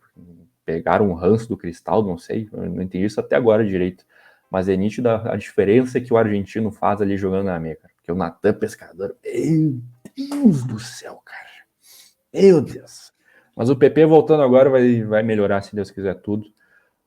Pegaram um ranço do Cristaldo, não sei, eu não entendi isso até agora direito. Mas é nítida a diferença que o argentino faz ali jogando na meia, cara. Porque o Natan Pescador, meu Deus do céu, cara. Meu Deus. Mas o PP voltando agora vai melhorar, se Deus quiser, tudo. O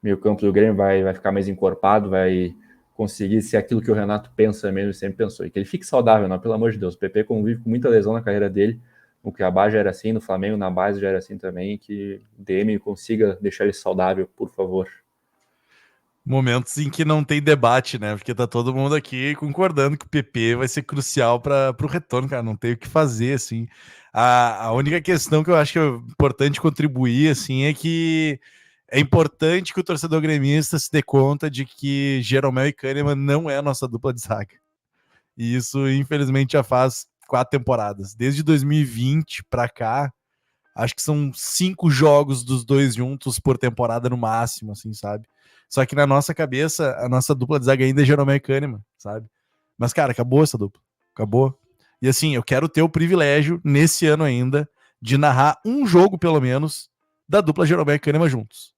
meio campo do Grêmio vai ficar mais encorpado, vai conseguir ser aquilo que o Renato pensa mesmo e sempre pensou. E que ele fique saudável, não, pelo amor de Deus. O PP convive com muita lesão na carreira dele. No Cuiabá já era assim, no Flamengo, na base já era assim também. Que o DM consiga deixar ele saudável, por favor. Momentos em que não tem debate, né? Porque tá todo mundo aqui concordando que o PP vai ser crucial para o retorno, cara. Não tem o que fazer, assim. A única questão que eu acho que é importante contribuir, assim, é que é importante que o torcedor gremista se dê conta de que Jeromel e Kahneman não é a nossa dupla de zaga. E isso, infelizmente, já faz 4 temporadas. Desde 2020 para cá, acho que são 5 jogos dos dois juntos por temporada no máximo, assim, sabe? Só que na nossa cabeça, a nossa dupla de zaga ainda é Jeromel e Kahneman, sabe? Mas, cara, acabou essa dupla. Acabou. E assim, eu quero ter o privilégio, nesse ano ainda, de narrar um jogo, pelo menos, da dupla Jeromel e Kahneman juntos.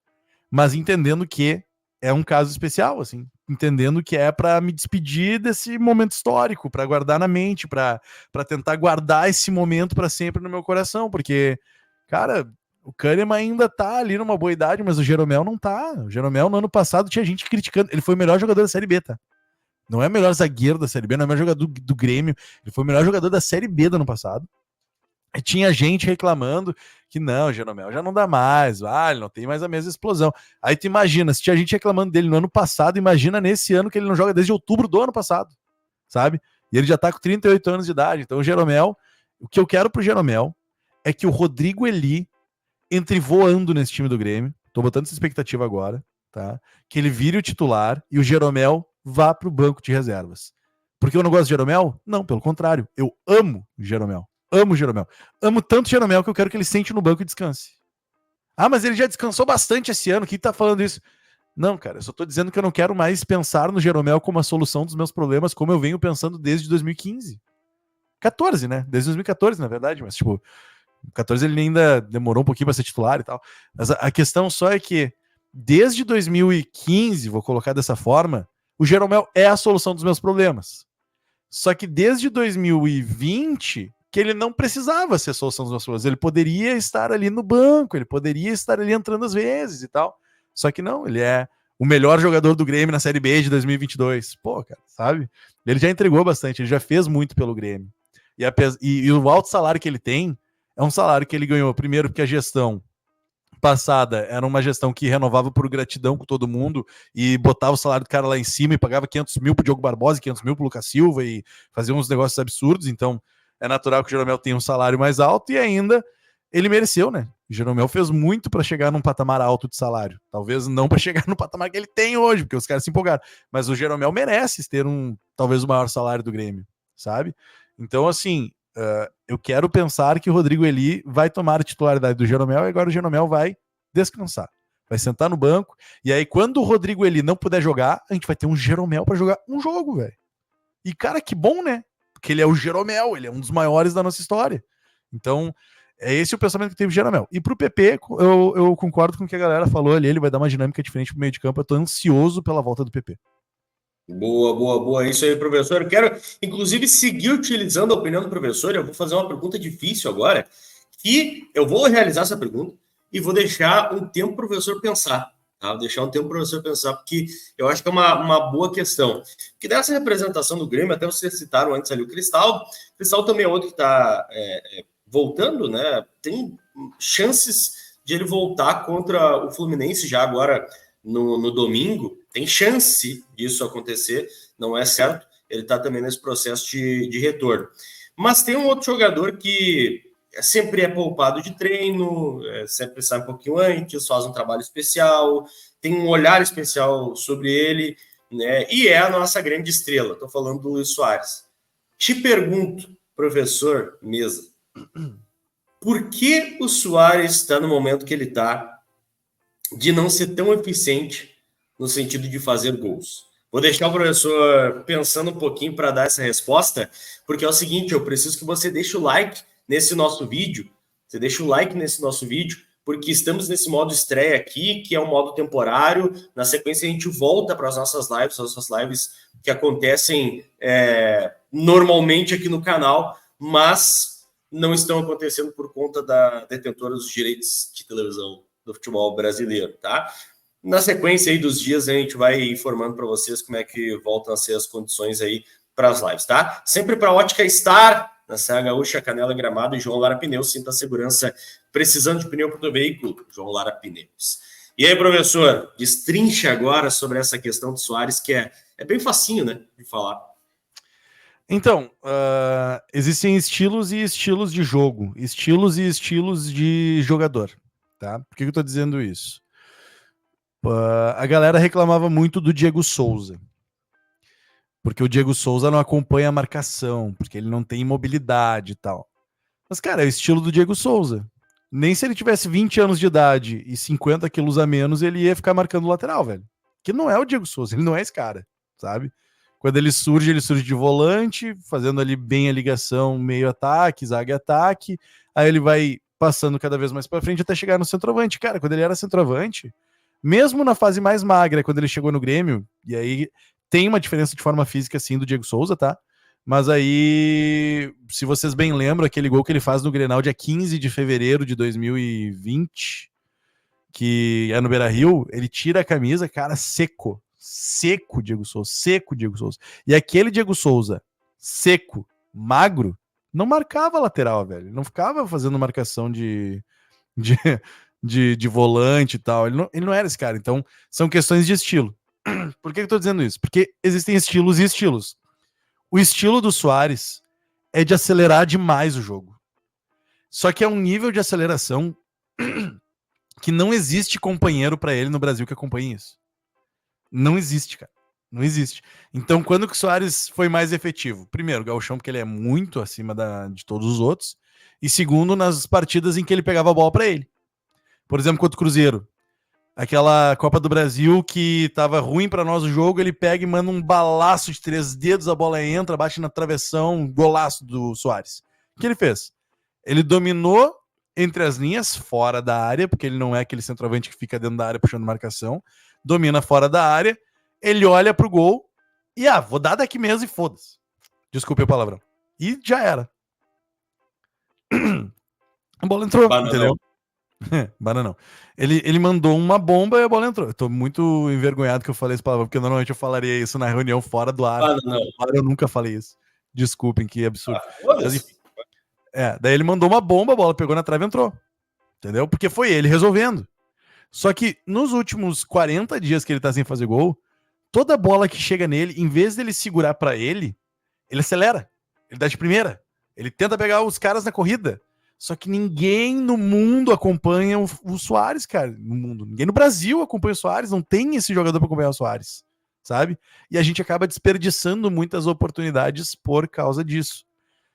Mas entendendo que é um caso especial, assim. Entendendo que é para me despedir desse momento histórico, para guardar na mente, para tentar guardar esse momento para sempre no meu coração, porque, cara, o Kahneman ainda tá ali numa boa idade, mas o Jeromel não tá. O Jeromel, no ano passado, tinha gente criticando. Ele foi o melhor jogador da Série B, tá? Não é o melhor zagueiro da Série B, não é o melhor jogador do Grêmio. Ele foi o melhor jogador da Série B do ano passado. E tinha gente reclamando que não, o Jeromel já não dá mais. Ele não tem mais a mesma explosão. Aí tu imagina, se tinha gente reclamando dele no ano passado, imagina nesse ano que ele não joga desde outubro do ano passado, sabe? E ele já tá com 38 anos de idade. Então o Jeromel, o que eu quero pro Jeromel é que o Rodrigo Eli entre voando nesse time do Grêmio, tô botando essa expectativa agora, tá? Que ele vire o titular e o Jeromel vá pro banco de reservas. Porque eu não gosto de Jeromel? Não, pelo contrário, eu amo o Jeromel. Amo o Jeromel. Amo tanto o Jeromel que eu quero que ele sente no banco e descanse. Mas ele já descansou bastante esse ano, quem tá falando isso? Não, cara, eu só tô dizendo que eu não quero mais pensar no Jeromel como a solução dos meus problemas, como eu venho pensando desde 2015. 14, né? Desde 2014, na verdade, mas tipo, 14 ele ainda demorou um pouquinho para ser titular e tal. Mas a questão só é que desde 2015, vou colocar dessa forma, o Jeromel é a solução dos meus problemas. Só que desde 2020 que ele não precisava ser a solução dos meus problemas. Ele poderia estar ali no banco, ele poderia estar ali entrando às vezes e tal. Só que não, ele é o melhor jogador do Grêmio na Série B de 2022. Pô, cara, sabe? Ele já entregou bastante, ele já fez muito pelo Grêmio. E o alto salário que ele tem é um salário que ele ganhou, primeiro, porque a gestão passada era uma gestão que renovava por gratidão com todo mundo e botava o salário do cara lá em cima e pagava 500 mil pro Diogo Barbosa e 500 mil pro Lucas Silva e fazia uns negócios absurdos, então é natural que o Jeromel tenha um salário mais alto e ainda ele mereceu, né? O Jeromel fez muito para chegar num patamar alto de salário. Talvez não para chegar no patamar que ele tem hoje, porque os caras se empolgaram. Mas o Jeromel merece ter talvez o maior salário do Grêmio, sabe? Então, assim, eu quero pensar que o Rodrigo Eli vai tomar a titularidade do Jeromel e agora o Jeromel vai descansar. Vai sentar no banco. E aí, quando o Rodrigo Eli não puder jogar, a gente vai ter um Jeromel para jogar um jogo, velho. E, cara, que bom, né? Porque ele é o Jeromel, ele é um dos maiores da nossa história. Então, é esse o pensamento que teve o Jeromel. E pro PP, eu concordo com o que a galera falou ali, ele vai dar uma dinâmica diferente pro meio de campo. Eu tô ansioso pela volta do PP. Boa. Isso aí, professor. Eu quero, inclusive, seguir utilizando a opinião do professor. Eu vou fazer uma pergunta difícil agora, que eu vou realizar essa pergunta e vou deixar um tempo para o professor pensar. Tá? Vou deixar um tempo para o professor pensar, porque eu acho que é uma boa questão. Porque dessa representação do Grêmio, até vocês citaram antes ali o Cristaldo. O Cristaldo também é outro que está voltando, né? Tem chances de ele voltar contra o Fluminense já agora no domingo. Tem chance disso acontecer, não é certo. Ele está também nesse processo de retorno. Mas tem um outro jogador que sempre é poupado de treino, sempre sai um pouquinho antes, faz um trabalho especial, tem um olhar especial sobre ele, né? E é a nossa grande estrela. Estou falando do Luis Soares. Te pergunto, professor Mesa, por que o Soares está no momento que ele está de não ser tão eficiente no sentido de fazer gols? Vou deixar o professor pensando um pouquinho para dar essa resposta, porque é o seguinte, eu preciso que você deixe o like nesse nosso vídeo, porque estamos nesse modo estreia aqui, que é um modo temporário. Na sequência a gente volta para as nossas lives que acontecem normalmente aqui no canal, mas não estão acontecendo por conta da detentora dos direitos de televisão do futebol brasileiro, tá? Na sequência aí dos dias, a gente vai informando para vocês como é que voltam a ser as condições aí para as lives, tá? Sempre para a Ótica Star, na Serra Gaúcha, Canela Gramado e João Lara Pneus. Sinta a segurança precisando de pneu para o teu veículo, João Lara Pneus. E aí, professor, destrincha agora sobre essa questão do Soares, que é bem facinho, né, de falar. Então, existem estilos e estilos de jogo, estilos e estilos de jogador, tá? Por que eu tô dizendo isso? A galera reclamava muito do Diego Souza, porque o Diego Souza não acompanha a marcação, porque ele não tem mobilidade e tal. Mas, cara, é o estilo do Diego Souza. Nem se ele tivesse 20 anos de idade e 50 quilos a menos, ele ia ficar marcando o lateral, velho. Que não é o Diego Souza, ele não é esse cara, sabe? Quando ele surge de volante, fazendo ali bem a ligação meio-ataque, zaga-ataque, aí ele vai passando cada vez mais para frente até chegar no centroavante. Cara, quando ele era centroavante, mesmo na fase mais magra, quando ele chegou no Grêmio, e aí tem uma diferença de forma física, sim, do Diego Souza, tá? Mas aí, se vocês bem lembram, aquele gol que ele faz no Grenal dia 15 de fevereiro de 2020, que é no Beira-Rio, ele tira a camisa, cara, seco, Diego Souza. E aquele Diego Souza, seco, magro, não marcava lateral, velho. Não ficava fazendo marcação de volante e tal. Ele não era esse cara. Então, são questões de estilo. Por que eu tô dizendo isso? Porque existem estilos e estilos. O estilo do Soares é de acelerar demais o jogo. Só que é um nível de aceleração que não existe companheiro para ele no Brasil que acompanhe isso. Não existe, cara. Não existe. Então, quando que o Soares foi mais efetivo? Primeiro, o Gauchão, porque ele é muito acima de todos os outros. E segundo, nas partidas em que ele pegava a bola para ele. Por exemplo, contra o Cruzeiro. Aquela Copa do Brasil que tava ruim para nós o jogo, ele pega e manda um balaço de 3 dedos, a bola entra, bate na travessão, golaço do Soares. O que ele fez? Ele dominou entre as linhas, fora da área, porque ele não é aquele centroavante que fica dentro da área puxando marcação, domina fora da área, ele olha pro gol e, vou dar daqui mesmo e foda-se. Desculpe o palavrão. E já era. A bola entrou, entendeu? Bananão. Ele mandou uma bomba e a bola entrou. Eu tô muito envergonhado que eu falei essa palavra, porque normalmente eu falaria isso na reunião fora do ar. Eu nunca falei isso. Desculpem, que absurdo. Daí ele mandou uma bomba, a bola pegou na trave e entrou. Entendeu? Porque foi ele resolvendo. Só que nos últimos 40 dias que ele tá sem fazer gol, toda bola que chega nele, em vez dele segurar pra ele acelera. Ele dá de primeira. Ele tenta pegar os caras na corrida. Só que ninguém no mundo acompanha o Suárez, cara. No mundo. Ninguém no Brasil acompanha o Suárez. Não tem esse jogador pra acompanhar o Suárez. Sabe? E a gente acaba desperdiçando muitas oportunidades por causa disso.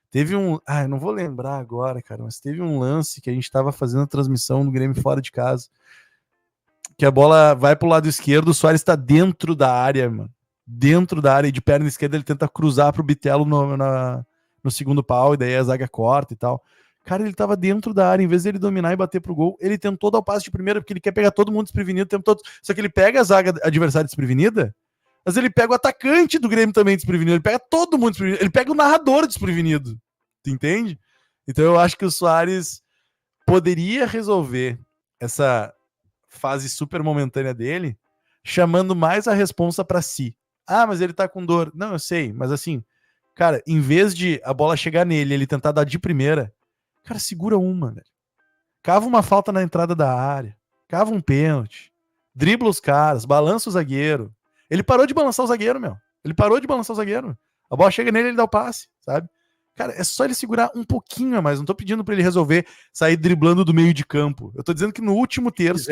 Teve um... Ah, eu não vou lembrar agora, cara. Mas teve um lance que a gente tava fazendo a transmissão do Grêmio fora de casa. Que a bola vai pro lado esquerdo, o Suárez tá dentro da área, mano. Dentro da área, e de perna esquerda ele tenta cruzar pro Bitelo no segundo pau, e daí a zaga corta e tal. Cara, ele tava dentro da área, em vez de ele dominar e bater pro gol, ele tentou dar o passe de primeira, porque ele quer pegar todo mundo desprevenido o tempo todo. Só que ele pega a zaga adversária desprevenida, mas ele pega o atacante do Grêmio também desprevenido, ele pega todo mundo desprevenido, ele pega o narrador desprevenido. Tu entende? Então eu acho que o Suárez poderia resolver essa fase super momentânea dele, chamando mais a responsa pra si. Ah, mas ele tá com dor. Não, eu sei, mas assim, cara, em vez de a bola chegar nele, ele tentar dar de primeira, cara, segura uma, velho. Cava uma falta na entrada da área, cava um pênalti, dribla os caras, balança o zagueiro. Ele parou de balançar o zagueiro, meu. Ele parou de balançar o zagueiro. A bola chega nele, ele dá o passe, sabe? Cara, é só ele segurar um pouquinho a mais. Não tô pedindo pra ele resolver sair driblando do meio de campo. Eu tô dizendo que no último terço...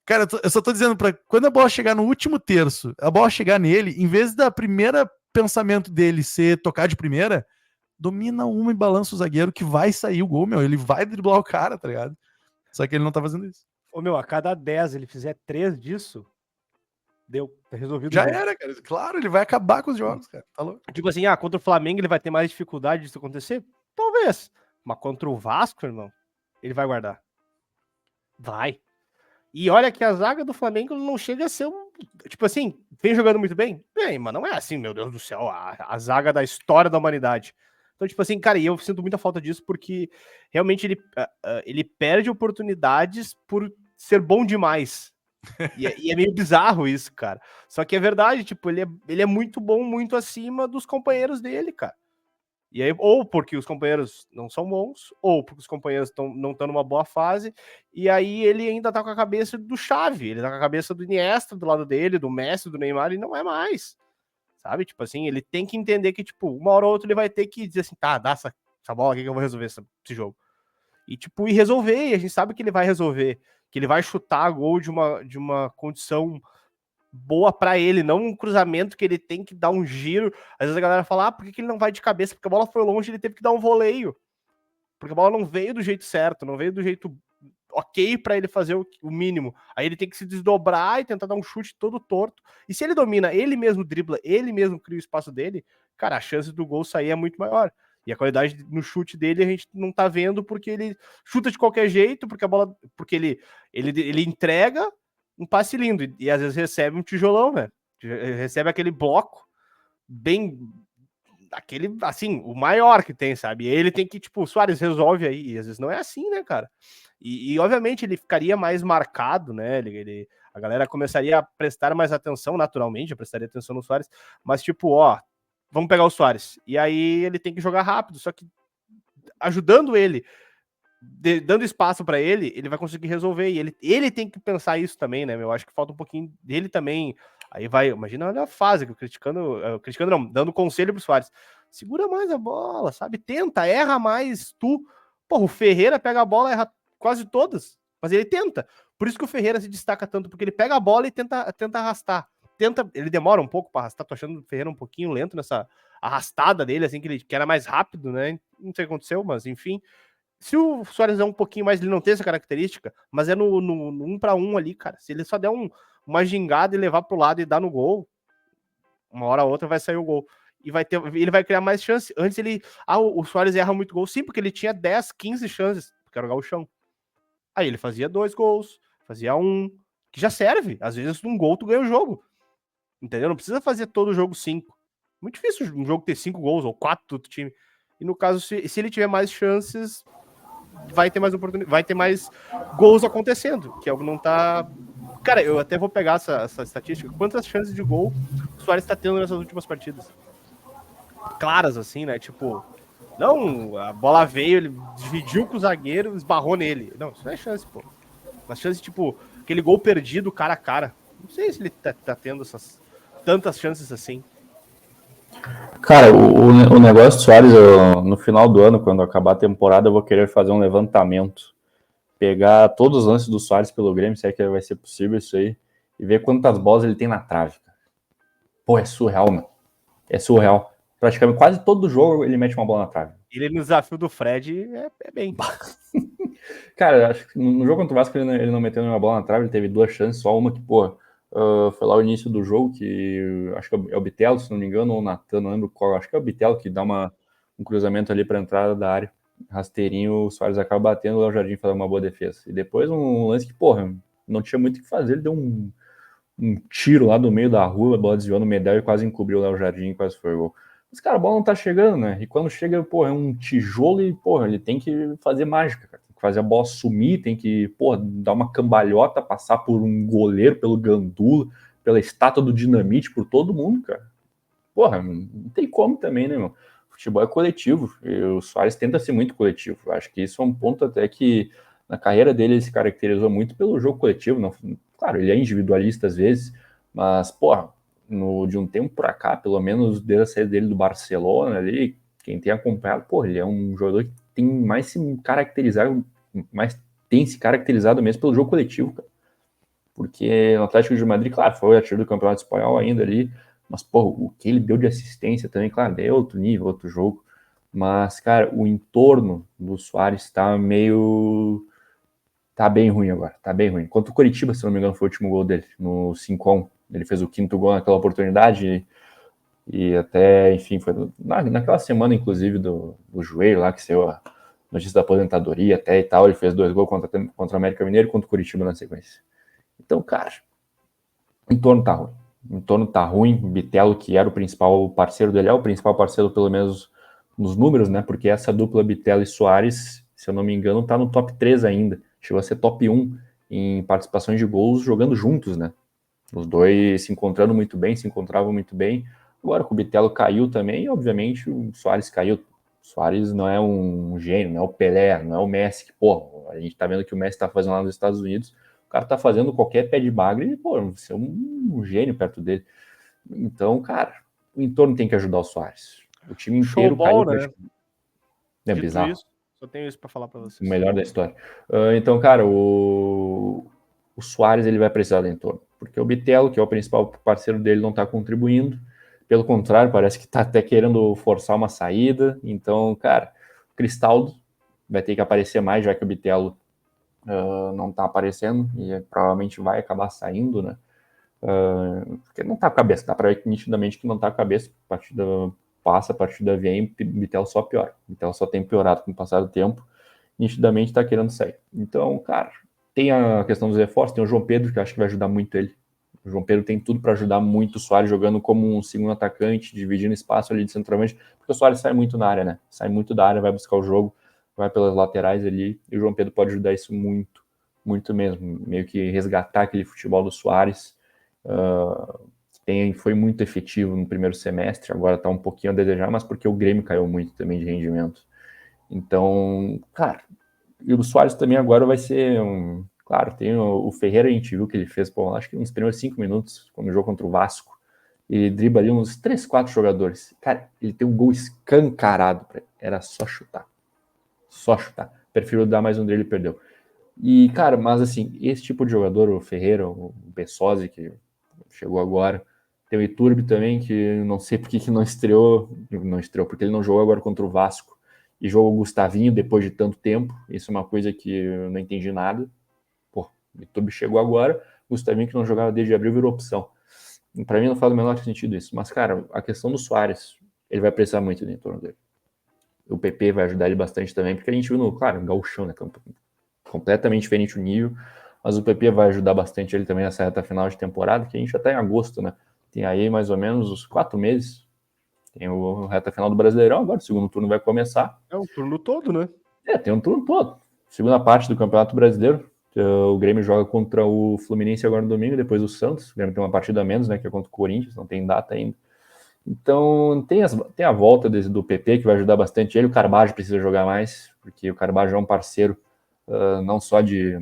Cara, eu só tô dizendo pra quando a bola chegar no último terço, a bola chegar nele, em vez da primeira pensamento dele ser tocar de primeira, domina uma e balança o zagueiro que vai sair o gol, meu. Ele vai driblar o cara, tá ligado? Só que ele não tá fazendo isso. Ô, meu, a cada 10 ele fizer 3 disso, deu, tá resolvido. Já era, cara. Claro, ele vai acabar com os jogos, cara. Tá louco. Tipo assim, contra o Flamengo ele vai ter mais dificuldade disso acontecer? Talvez. Mas contra o Vasco, irmão, ele vai guardar. Vai. E olha que a zaga do Flamengo não chega a ser um... Tipo assim, vem jogando muito bem? Bem, mas não é assim, meu Deus do céu, a zaga da história da humanidade. Então, tipo assim, cara, e eu sinto muita falta disso porque realmente ele perde oportunidades por ser bom demais. E é meio bizarro isso, cara. Só que é verdade, tipo, ele é muito bom, muito acima dos companheiros dele, cara. E aí, ou porque os companheiros não são bons, ou porque os companheiros não estão numa boa fase, e aí ele ainda tá com a cabeça do Xavi, ele tá com a cabeça do Iniesta do lado dele, do Messi, do Neymar, e não é mais, sabe? Tipo assim, ele tem que entender que, tipo, uma hora ou outra ele vai ter que dizer assim, tá, dá essa bola aqui que eu vou resolver esse jogo. E, tipo, resolver, e a gente sabe que ele vai resolver, que ele vai chutar gol de uma condição boa pra ele, não um cruzamento que ele tem que dar um giro. Às vezes a galera fala, por que ele não vai de cabeça? Porque a bola foi longe, ele teve que dar um voleio. Porque a bola não veio do jeito certo, não veio do jeito ok pra ele fazer o mínimo. Aí ele tem que se desdobrar e tentar dar um chute todo torto. E se ele domina, ele mesmo dribla, ele mesmo cria o espaço dele, cara, a chance do gol sair é muito maior. E a qualidade no chute dele a gente não tá vendo porque ele chuta de qualquer jeito, porque a bola, porque ele entrega um passe lindo, e às vezes recebe um tijolão, né? Recebe aquele bloco bem... aquele, assim, o maior que tem, sabe? E ele tem que, tipo, o Suárez resolve aí, e às vezes não é assim, né, cara? E obviamente ele ficaria mais marcado, né? A galera começaria a prestar mais atenção, naturalmente, eu prestaria atenção no Suárez, mas tipo, ó, vamos pegar o Suárez. E aí ele tem que jogar rápido, só que ajudando ele, dando espaço para ele vai conseguir resolver. E ele tem que pensar isso também, né? Eu acho que falta um pouquinho dele também. Aí vai, imagina a fase que criticando não, dando conselho pro Suárez. Segura mais a bola, sabe? Tenta, erra mais tu. Porra, o Ferreira pega a bola, erra quase todas, mas ele tenta. Por isso que o Ferreira se destaca tanto, porque ele pega a bola e tenta arrastar. Ele demora um pouco para arrastar. Tô achando o Ferreira um pouquinho lento nessa arrastada dele, assim, que era mais rápido, né? Não sei o que aconteceu, mas enfim. Se o Suárez é um pouquinho mais, ele não tem essa característica, mas é no 1 para 1 ali, cara. Se ele só der uma gingada e levar pro lado e dar no gol, uma hora ou outra vai sair o gol. E ele vai criar mais chances. Antes o Suárez erra muito gol, sim, porque ele tinha 10, 15 chances, porque era o gauchão. Aí ele fazia 2 gols, fazia 1, que já serve. Às vezes um gol tu ganha o jogo. Entendeu? Não precisa fazer todo o jogo 5. Muito difícil um jogo ter 5 gols ou 4 do time. E no caso, se ele tiver mais chances, vai ter mais oportunidade, vai ter mais gols acontecendo, que é o que não tá... Cara, eu até vou pegar essa estatística. Quantas chances de gol o Suárez tá tendo nessas últimas partidas? Claras, assim, né? Tipo, não, a bola veio, ele dividiu com o zagueiro, esbarrou nele. Não, isso não é chance, pô. Umas chances, tipo, aquele gol perdido cara a cara. Não sei se ele tá tendo tantas chances assim. Cara, o negócio do Soares, no final do ano, quando acabar a temporada, eu vou querer fazer um levantamento. Pegar todos os lances do Soares pelo Grêmio, se é que vai ser possível isso aí, e ver quantas bolas ele tem na trave. Pô, é surreal, mano. É surreal. Praticamente quase todo jogo ele mete uma bola na trave. Ele no desafio do Fred é bem. Cara, acho que no jogo contra o Vasco ele não meteu nenhuma bola na trave, ele teve 2 chances, só uma que, pô, foi lá o início do jogo, que acho que é o Bitelo, se não me engano, ou o Natan, não lembro qual, acho que é o Bitelo que dá um cruzamento ali para entrada da área, rasteirinho, o Soares acaba batendo, o Léo Jardim faz uma boa defesa. E depois um lance que, porra, não tinha muito o que fazer, ele deu um tiro lá do meio da rua, a bola desviou no Medel e quase encobriu o Léo Jardim, quase foi o gol. Mas, cara, a bola não tá chegando, né? E quando chega, porra, é um tijolo e, porra, ele tem que fazer mágica, cara. Tem que fazer a bola sumir, tem que, porra, dar uma cambalhota, passar por um goleiro, pelo Gandula, pela estátua do Dinamite, por todo mundo, cara. Porra, não tem como também, né, meu? Futebol é coletivo, e o Soares tenta ser muito coletivo. Acho que isso é um ponto até que na carreira dele ele se caracterizou muito pelo jogo coletivo. Não, claro, ele é individualista às vezes, mas, porra, de um tempo pra cá, pelo menos desde a saída dele do Barcelona ali, quem tem acompanhado, porra, ele é um jogador que tem mais se caracterizado, mais tem se caracterizado mesmo pelo jogo coletivo, cara. Porque no Atlético de Madrid, claro, foi o artilheiro do Campeonato Espanhol ainda ali, mas, porra, o que ele deu de assistência também, claro, é outro nível, outro jogo. Mas, cara, o entorno do Soares tá meio... Tá bem ruim agora, tá bem ruim. Contra o Coritiba, se não me engano, foi o último gol dele, no 5-1. Ele fez o 5º gol naquela oportunidade e até, enfim, foi naquela semana, inclusive, do joelho lá, que saiu a notícia da aposentadoria até e tal. Ele fez 2 gols contra o América Mineiro e contra o Coritiba na sequência. Então, cara, o entorno tá ruim. O entorno tá ruim. O Bitelo, que era o principal parceiro dele, é o principal parceiro, pelo menos nos números, né? Porque essa dupla Bitelo e Soares, se eu não me engano, tá no top 3 ainda. Chegou a ser top 1 em participações de gols jogando juntos, né? Os dois se encontrando muito bem, se encontravam muito bem. Agora que o Bitelo caiu também, e obviamente o Soares caiu. O Soares não é um gênio, não é o Pelé, não é o Messi, que, pô, a gente tá vendo que o Messi tá fazendo lá nos Estados Unidos. O cara tá fazendo qualquer pé de bagre e, pô, você é um gênio perto dele. Então, cara, o entorno tem que ajudar o Soares. O time inteiro Showball, caiu. né? É Dito bizarro. isso, só tenho isso pra falar pra vocês. O melhor da história. Então, cara, o Soares ele vai precisar do entorno, porque o Bitelo, que é o principal parceiro dele, não está contribuindo. Pelo contrário, parece que está até querendo forçar uma saída. Então, cara, o Cristaldo vai ter que aparecer mais, já que o Bitelo não está aparecendo e provavelmente vai acabar saindo, né? Porque não está com a cabeça, dá para ver nitidamente que não está com a cabeça. A partida passa, a partida vem, o Bitelo só piora. O Bitelo só tem piorado com o passar do tempo. Nitidamente está querendo sair. Então, cara, tem a questão dos reforços, tem o João Pedro, que eu acho que vai ajudar muito ele. O João Pedro tem tudo para ajudar muito o Soares, jogando como um segundo atacante, dividindo espaço ali de centroavante, porque o Soares sai muito na área, né? Sai muito da área, vai buscar o jogo, vai pelas laterais ali, e o João Pedro pode ajudar isso muito, muito mesmo. Meio que resgatar aquele futebol do Soares. Foi muito efetivo no primeiro semestre, agora está um pouquinho a desejar, mas porque o Grêmio caiu muito também de rendimento. Então, cara, e o Soares também agora vai ser claro, tem o Ferreira, a gente viu que ele fez, pô, acho que nos primeiros 5 minutos, quando jogou contra o Vasco, ele dribla ali uns 3, 4 jogadores. Cara, ele tem um gol escancarado pra ele. Era só chutar. Só chutar. Prefiro dar mais um dele e perdeu. E, cara, mas assim, esse tipo de jogador, o Ferreira, o Bessosi, que chegou agora, tem o Iturbe também, que não sei por que não estreou, porque ele não jogou agora contra o Vasco, e jogou o Gustavinho depois de tanto tempo. Isso é uma coisa que eu não entendi nada. Pô, o Iturbe chegou agora, o Gustavinho, que não jogava desde abril, virou opção. Para mim não faz o menor sentido isso. Mas, cara, a questão do Soares, ele vai precisar muito do entorno dele. O PP vai ajudar ele bastante também, porque a gente viu claro, no gauchão, né? Completamente diferente o nível, mas o PP vai ajudar bastante ele também nessa reta final de temporada, que a gente já tá em agosto, né? Tem aí mais ou menos uns 4 meses. Tem o reta final do Brasileirão, agora o segundo turno vai começar. É um turno todo, né? Tem um turno todo. Segunda parte do Campeonato Brasileiro. O Grêmio joga contra o Fluminense agora no domingo, depois o Santos. O Grêmio tem uma partida a menos, né? Que é contra o Corinthians, não tem data ainda. Então, tem a volta do PP, que vai ajudar bastante ele. O Carbajo precisa jogar mais, porque o Carbajo é um parceiro não só de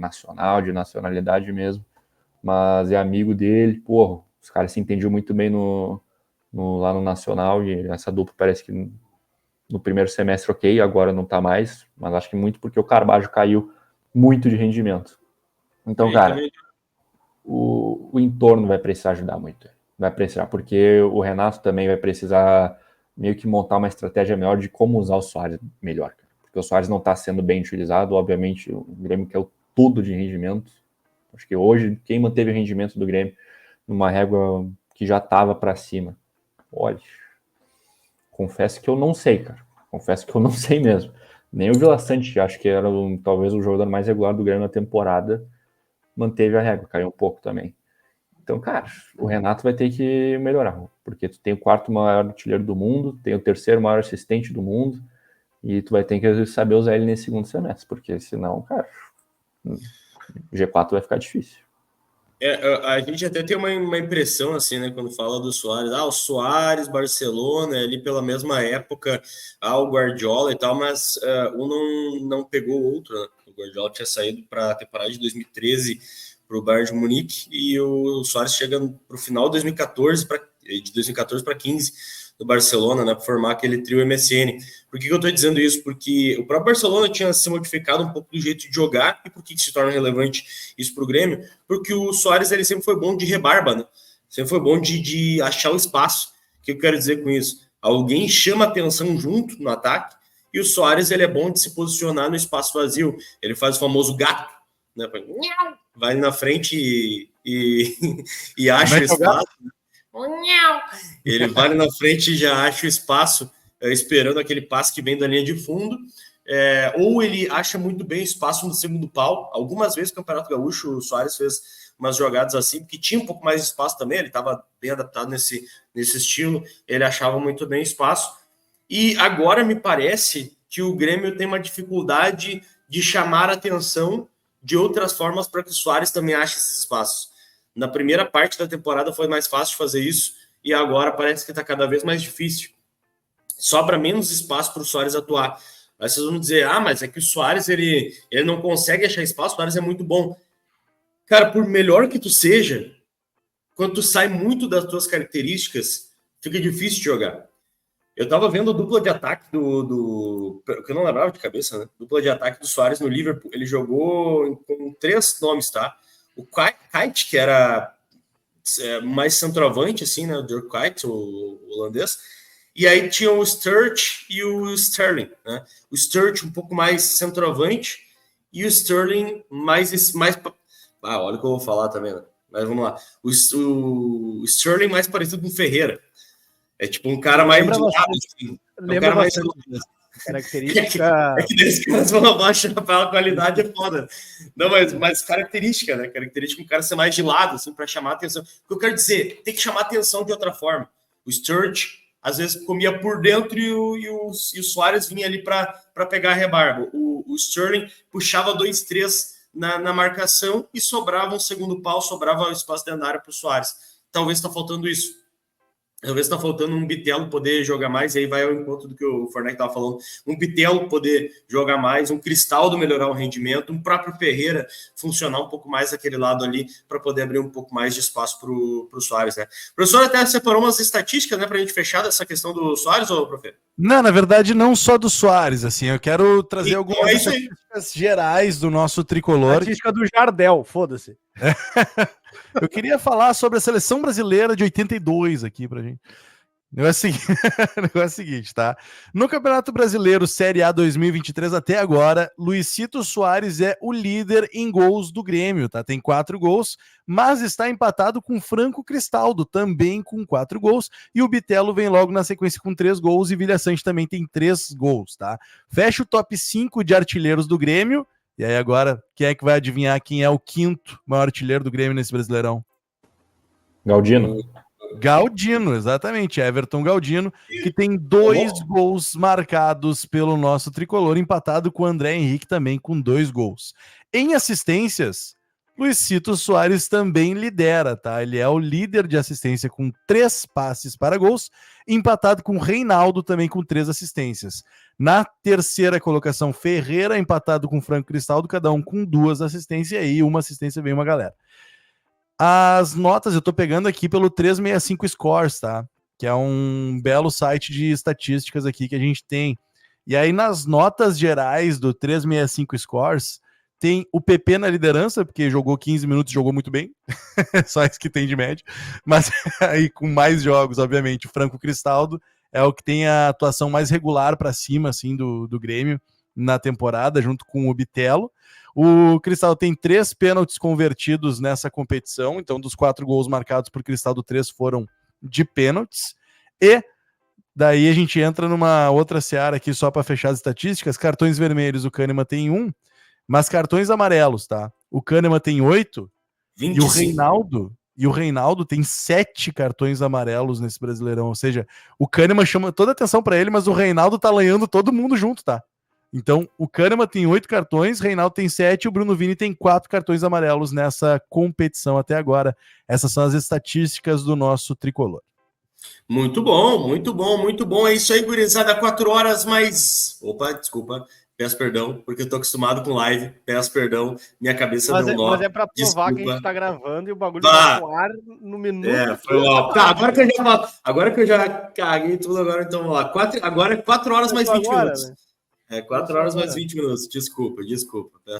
nacionalidade mesmo, mas é amigo dele. Porra, os caras se entendiam muito bem lá no Nacional, e essa dupla parece que no primeiro semestre ok, agora não tá mais, mas acho que muito porque o Carbajo caiu muito de rendimento. Então, cara, o entorno vai precisar ajudar muito. Vai precisar, porque o Renato também vai precisar meio que montar uma estratégia melhor de como usar o Soares melhor. Cara. Porque o Soares não está sendo bem utilizado, obviamente o Grêmio quer o tudo de rendimento. Acho que hoje, quem manteve o rendimento do Grêmio numa régua que já estava para cima? Olha, confesso que eu não sei, cara. Confesso que eu não sei mesmo. Nem o Vila Sante, acho que era talvez o jogador mais regular do Grêmio na temporada, manteve a régua, caiu um pouco também. Então, cara, o Renato vai ter que melhorar, porque tu tem o quarto maior artilheiro do mundo, tem o terceiro maior assistente do mundo, e tu vai ter que saber usar ele nesse segundo semestre, porque senão, cara, o G4 vai ficar difícil. A gente até tem uma impressão, assim, né, quando fala do Soares, o Soares, Barcelona, ali pela mesma época, o Guardiola e tal, mas um não pegou o outro, né? O Guardiola tinha saído para a temporada de 2013 para o Bayern de Munique, e o Soares chega para o final de 2014 para 2015 do Barcelona, né, para formar aquele trio MSN. Por que eu estou dizendo isso? Porque o próprio Barcelona tinha se modificado um pouco do jeito de jogar. E por que se torna relevante isso para o Grêmio? Porque o Soares ele sempre foi bom de rebarba, né? Sempre foi bom de achar o espaço. O que eu quero dizer com isso? Alguém chama atenção junto no ataque, e o Soares ele é bom de se posicionar no espaço vazio. Ele faz o famoso gato, né? Vai na frente e acha o espaço. Ele vai na frente e já acha o espaço, esperando aquele passe que vem da linha de fundo, ou ele acha muito bem o espaço no segundo pau. Algumas vezes no Campeonato Gaúcho o Soares fez umas jogadas assim, porque tinha um pouco mais de espaço também, ele estava bem adaptado nesse estilo, ele achava muito bem espaço. E agora me parece que o Grêmio tem uma dificuldade de chamar a atenção de outras formas para que o Soares também ache esses espaços. Na primeira parte da temporada foi mais fácil fazer isso, e agora parece que está cada vez mais difícil. Sobra menos espaço para o Soares atuar. Aí vocês vão dizer, mas é que o Soares ele não consegue achar espaço, o Soares é muito bom. Cara, por melhor que tu seja, quando tu sai muito das tuas características, fica difícil de jogar. Eu tava vendo a dupla de ataque que eu não lembrava de cabeça, né? Dupla de ataque do Soares no Liverpool. Ele jogou com 3 nomes, tá? O Kuyt, que era mais centroavante, assim, né? O Dirk Kuyt, o holandês. E aí tinha o Sturridge e o Sterling, né? O Sturridge um pouco mais centroavante e o Sterling mais olha o que eu vou falar também, né? Mas vamos lá. O Sterling mais parecido com o Ferreira. É tipo um cara mais de lado, assim. Um cara mais característica. É que desses caras vão abaixar pela qualidade, é foda. Não, mas característica, né? Característica um cara ser mais de lado, assim, para chamar a atenção. O que eu quero dizer, tem que chamar a atenção de outra forma. O Sturridge, às vezes, comia por dentro e o Soares vinha ali para pegar a rebarba. O Sterling puxava 2-3 na marcação e sobrava um segundo pau, sobrava o espaço dentro da área para o Soares. Talvez está faltando isso. Talvez está faltando um Bitelo poder jogar mais, e aí vai ao encontro do que o Fornec estava falando, um Bitelo poder jogar mais, um Cristaldo melhorar o rendimento, um próprio Ferreira funcionar um pouco mais daquele lado ali, para poder abrir um pouco mais de espaço para o Soares, né? O professor até separou umas estatísticas, né, para a gente fechar dessa questão do Soares, ou professor? Não, na verdade, não só do Soares, assim, eu quero trazer algumas estatísticas gerais do nosso tricolor. Estatística do Jardel, foda-se. Eu queria falar sobre a seleção brasileira de 82 aqui pra gente. O negócio é o seguinte, tá? No Campeonato Brasileiro Série A 2023 até agora, Luizito Soares é o líder em gols do Grêmio, tá? Tem 4 gols, mas está empatado com Franco Cristaldo, também com 4 gols, e o Bitelo vem logo na sequência com 3 gols, e Vilha Sante também tem 3 gols, tá? Fecha o top 5 de artilheiros do Grêmio. E aí agora, quem é que vai adivinhar quem é o 5º maior artilheiro do Grêmio nesse Brasileirão? Galdino, exatamente, Everton Galdino, que tem 2 gols marcados pelo nosso tricolor, empatado com o André Henrique também com 2 gols. Em assistências, Luizito Soares também lidera, tá? Ele é o líder de assistência com 3 passes para gols, empatado com Reinaldo também com 3 assistências. Na terceira colocação, Ferreira, empatado com Franco Cristaldo, cada um com 2 assistências, e aí uma assistência vem uma galera. As notas eu tô pegando aqui pelo 365 Scores, tá? Que é um belo site de estatísticas aqui que a gente tem. E aí nas notas gerais do 365 Scores, tem o PP na liderança, porque jogou 15 minutos, jogou muito bem. Só isso que tem de média. Mas aí com mais jogos, obviamente, o Franco Cristaldo é o que tem a atuação mais regular para cima assim do Grêmio na temporada, junto com o Bitelo. O Cristaldo tem 3 pênaltis convertidos nessa competição, então dos 4 gols marcados por Cristaldo, 3 foram de pênaltis. E daí a gente entra numa outra seara aqui só para fechar as estatísticas. Cartões vermelhos, o Kahneman tem 1, mas cartões amarelos, tá? O Kahneman tem 8 e o Reinaldo tem 7 cartões amarelos nesse Brasileirão. Ou seja, o Kahneman chama toda a atenção para ele, mas o Reinaldo tá lanhando todo mundo junto, tá? Então, o Kahneman tem 8 cartões, Reinaldo tem 7 e o Bruno Vini tem 4 cartões amarelos nessa competição até agora. Essas são as estatísticas do nosso tricolor. Muito bom, muito bom, muito bom. É isso aí, gurizada. 4 horas mais... Opa, desculpa. Peço perdão, porque eu tô acostumado com live. Peço perdão, minha cabeça deu nó. Mas é pra provar Desculpa. que a gente tá gravando e o bagulho vai pro ar no minuto. Foi mal. Tá, agora que eu já caguei tudo, agora então vamos lá. Agora é 4 horas mais 20 minutos. Né? 4 horas mais 20 minutos. Desculpa.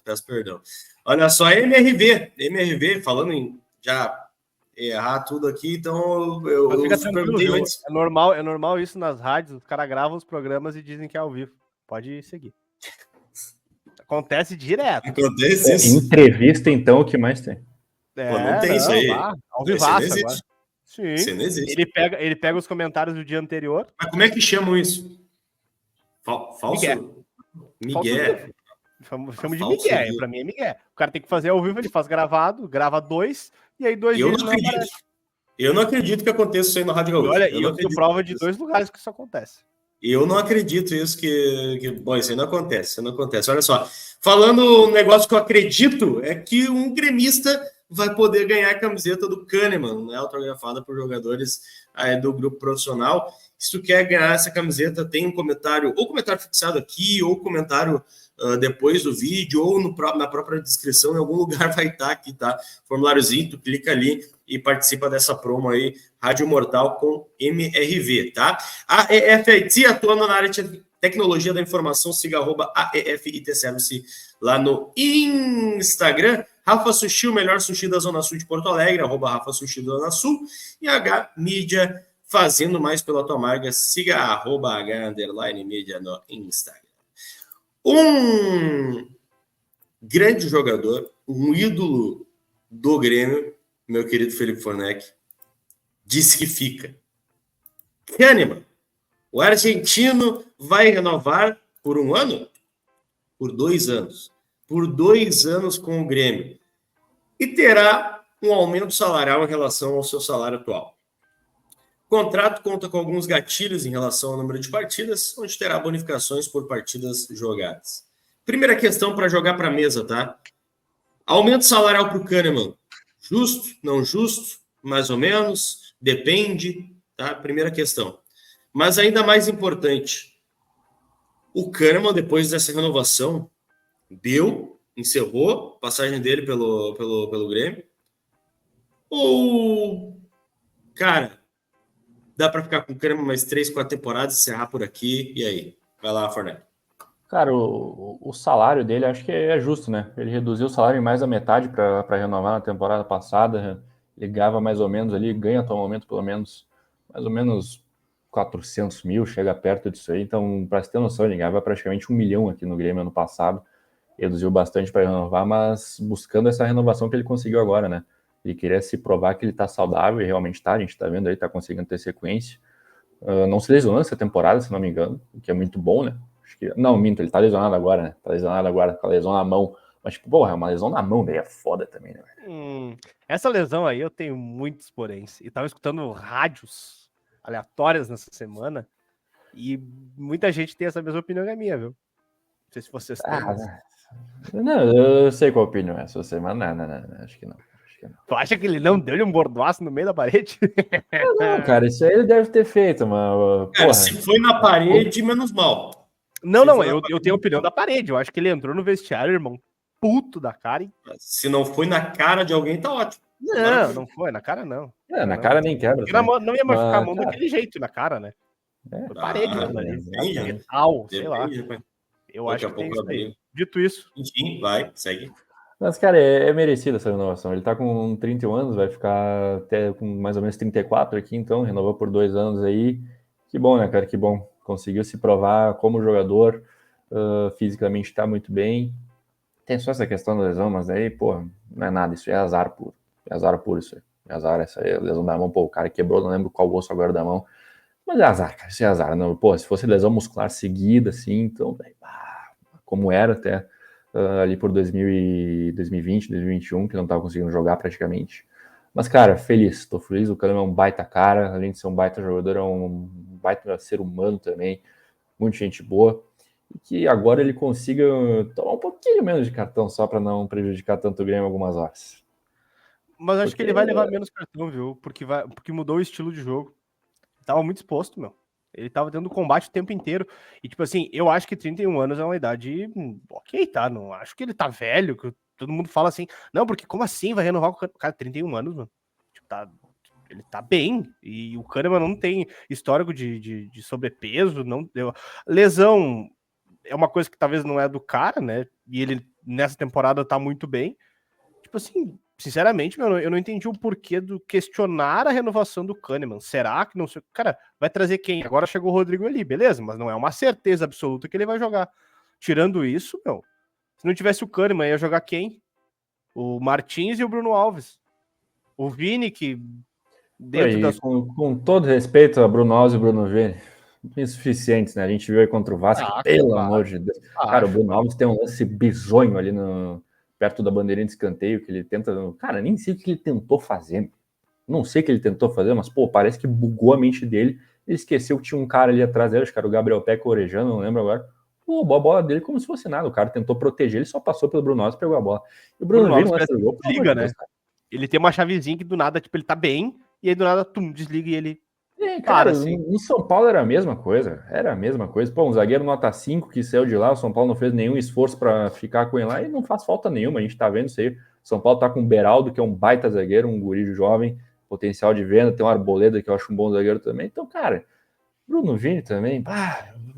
Peço perdão. Olha só, MRV, falando em já errar tudo aqui, então eu perguntei antes. É normal isso nas rádios, os caras gravam os programas e dizem que é ao vivo. Pode seguir. Acontece direto. Acontece isso. Entrevista, então, o que mais tem? Pô, não tem isso aí. Ao vivaço agora. Sim. Isso não existe. Ele pega os comentários do dia anterior. Mas como é que chamam isso? Falso? Miguel. Chamo de Miguel. Pra mim é Miguel. O cara tem que fazer ao vivo, ele faz gravado, grava 2, e aí 2 dias não aparece. Eu não acredito que aconteça isso aí no Rádio Gaúcho. Olha, eu tenho prova de 2 lugares que isso acontece. Eu não acredito isso bom, isso aí não acontece, Olha só, falando um negócio que eu acredito, é que um gremista vai poder ganhar a camiseta do Kahneman, né, autografada por jogadores do grupo profissional. Se tu quer ganhar essa camiseta, tem um comentário, ou comentário fixado aqui, ou comentário depois do vídeo, ou na própria descrição, em algum lugar vai estar aqui, tá? Formuláriozinho, tu clica ali e participa dessa promo aí, Rádio Mortal com MRV, tá? A EFIT atuando na área de tecnologia da informação, siga @AEFIT Service lá no Instagram. Rafa Sushi, o melhor sushi da Zona Sul de Porto Alegre, @Rafa Sushi da Zona Sul. E H Mídia, fazendo mais pela tua marca, siga @H_Mídia no Instagram. Um grande jogador, um ídolo do Grêmio, meu querido Felipe Fornec, disse que fica. Kahneman, o argentino vai renovar por 1 ano? Por 2 anos. Por 2 anos com o Grêmio. E terá um aumento salarial em relação ao seu salário atual. O contrato conta com alguns gatilhos em relação ao número de partidas, onde terá bonificações por partidas jogadas. Primeira questão para jogar para a mesa, tá? Aumento salarial para o Kahneman. Justo? Não justo? Mais ou menos? Depende, tá? Primeira questão. Mas ainda mais importante, o Kahneman, depois dessa renovação, encerrou a passagem dele pelo Grêmio. Ou, cara, dá para ficar com o Kahneman mais 3, 4 temporadas, encerrar por aqui, e aí? Vai lá, Fornec. Cara, o salário dele acho que é justo, né? Ele reduziu o salário em mais da metade para renovar na temporada passada. Ele ganhava mais ou menos ali, ganha atualmente pelo menos mais ou menos 400 mil, chega perto disso aí. Então, para você ter noção, ele ganhava praticamente 1 milhão aqui no Grêmio ano passado. Reduziu bastante para renovar, mas buscando essa renovação que ele conseguiu agora, né? Ele queria se provar que ele tá saudável e realmente tá. A gente tá vendo aí, tá conseguindo ter sequência. Não se lesionou essa temporada, se não me engano, o que é muito bom, né? Não, minto, ele tá lesionado agora, né? Tá lesionado agora com a lesão na mão. Mas, tipo, porra, é uma lesão na mão, daí é foda também, né? Essa lesão aí eu tenho muitos poréns. E tava escutando rádios aleatórias nessa semana e muita gente tem essa mesma opinião que a minha, viu? Não sei se vocês têm. Não, eu sei qual a opinião é, se você, mas não, acho que não. Tu acha que ele não deu-lhe um bordoaço no meio da parede? Não, cara, isso aí ele deve ter feito, mas, Cara, porra. se foi na parede, menos mal. Não, Se foi na eu tenho a opinião da parede. Eu acho que ele entrou no vestiário, irmão, puto da cara. Se não foi na cara de alguém, tá ótimo. Não foi, na cara não. Na cara nem quebra. Não ia machucar a mão cara, daquele jeito na cara, né? Foi parede aquilo ali. Depende, Metal, sei lá. depende. Eu Daqui acho a que tem pouco isso aí. abrir. Dito isso, Enfim, vai, segue. Mas, cara, é merecido essa renovação. Ele tá com 31 anos, vai ficar até com mais ou menos 34 aqui, então renovou por 2 anos aí. Que bom, né, cara? Que bom. Conseguiu se provar como jogador, fisicamente tá muito bem. Tem só essa questão da lesão, mas aí, pô, não é nada, isso é azar puro. É azar puro isso aí. É azar, essa aí, lesão da mão, pô, o cara quebrou, não lembro qual osso agora da mão. Mas é azar, cara, isso é azar. Não, pô, se fosse lesão muscular seguida, assim, então, como era até ali por 2020, 2021, que não tava conseguindo jogar praticamente. Mas, cara, feliz, tô feliz, o Kahneman é um baita cara, além de ser um baita jogador, é um baita ser humano também, muita gente boa, e que agora ele consiga tomar um pouquinho menos de cartão, só para não prejudicar tanto o Grêmio algumas horas. mas acho que ele vai levar menos cartão, viu? Porque mudou o estilo de jogo. Tava muito exposto, meu. Ele tava tendo combate o tempo inteiro. E, tipo assim, eu acho que 31 anos é uma idade ok, tá? Não acho que ele tá velho, que todo mundo fala assim, não, porque como assim vai renovar com o cara? 31 anos, mano. Tipo, ele tá bem. E o Kahneman não tem histórico de sobrepeso, não deu. Lesão é uma coisa que talvez não é do cara, né? E ele, nessa temporada, tá muito bem. Tipo assim, sinceramente, meu, eu não entendi o porquê do questionar a renovação do Kahneman. Será que não sei? Cara, vai trazer quem? Agora chegou o Rodrigo ali, beleza, mas não é uma certeza absoluta que ele vai jogar. Tirando isso, meu, se não tivesse o Kahneman, ia jogar quem? O Martins e o Bruno Alves. O Vini, que dentro das. Com todo respeito a Bruno Alves e Bruno Vini, insuficientes, né? A gente viu aí contra o Vasco, pelo amor de Deus. Cara, o Bruno Alves tem um lance bizonho ali perto da bandeirinha de escanteio, que ele tenta. Cara, nem sei o que ele tentou fazer. Não sei o que ele tentou fazer, mas, pô, parece que bugou a mente dele. Ele esqueceu que tinha um cara ali atrás dele, acho que era o Gabriel Peck Orejano, não lembro agora. Pô, a bola dele como se fosse nada. O cara tentou proteger, ele só passou pelo Bruno Alves e pegou a bola. E o Bruno Alves liga, né? Ele tem uma chavezinha que do nada, tipo, ele tá bem, e aí do nada, desliga e ele. Cara, assim. Em São Paulo era a mesma coisa. Pô, um zagueiro nota 5 que saiu de lá, o São Paulo não fez nenhum esforço para ficar com ele lá e não faz falta nenhuma. A gente tá vendo isso aí. São Paulo tá com o Beraldo, que é um baita zagueiro, um guri jovem, potencial de venda. Tem o Arboleda, que eu acho um bom zagueiro também. Então, cara, Bruno Vini também,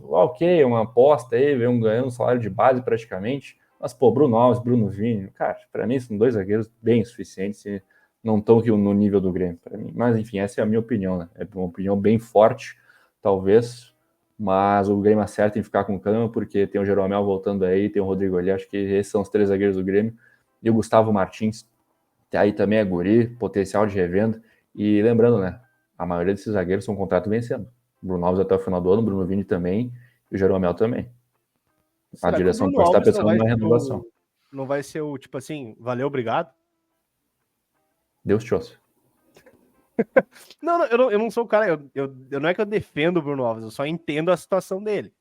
ok, uma aposta aí, vem ganhando um salário de base praticamente. Mas, pô, Bruno Alves, Bruno Vini, cara, para mim são dois zagueiros bem suficientes e não estão no nível do Grêmio, para mim. Mas, enfim, essa é a minha opinião, né? É uma opinião bem forte, talvez, mas o Grêmio acerta em ficar com o Kahneman, porque tem o Jeromel voltando aí, tem o Rodrigo ali, acho que esses são os 3 zagueiros do Grêmio, e o Gustavo Martins, aí também é guri, potencial de revenda, e lembrando, né, a maioria desses zagueiros são contrato vencendo. Bruno Alves até o final do ano, Bruno Vini também, e o Jeromel também. A direção pode estar pensando na renovação. Não vai ser o, tipo assim, valeu, obrigado? Deus te ouça. Não, eu não sou o cara, eu não é que eu defendo o Bruno Alves, eu só entendo a situação dele.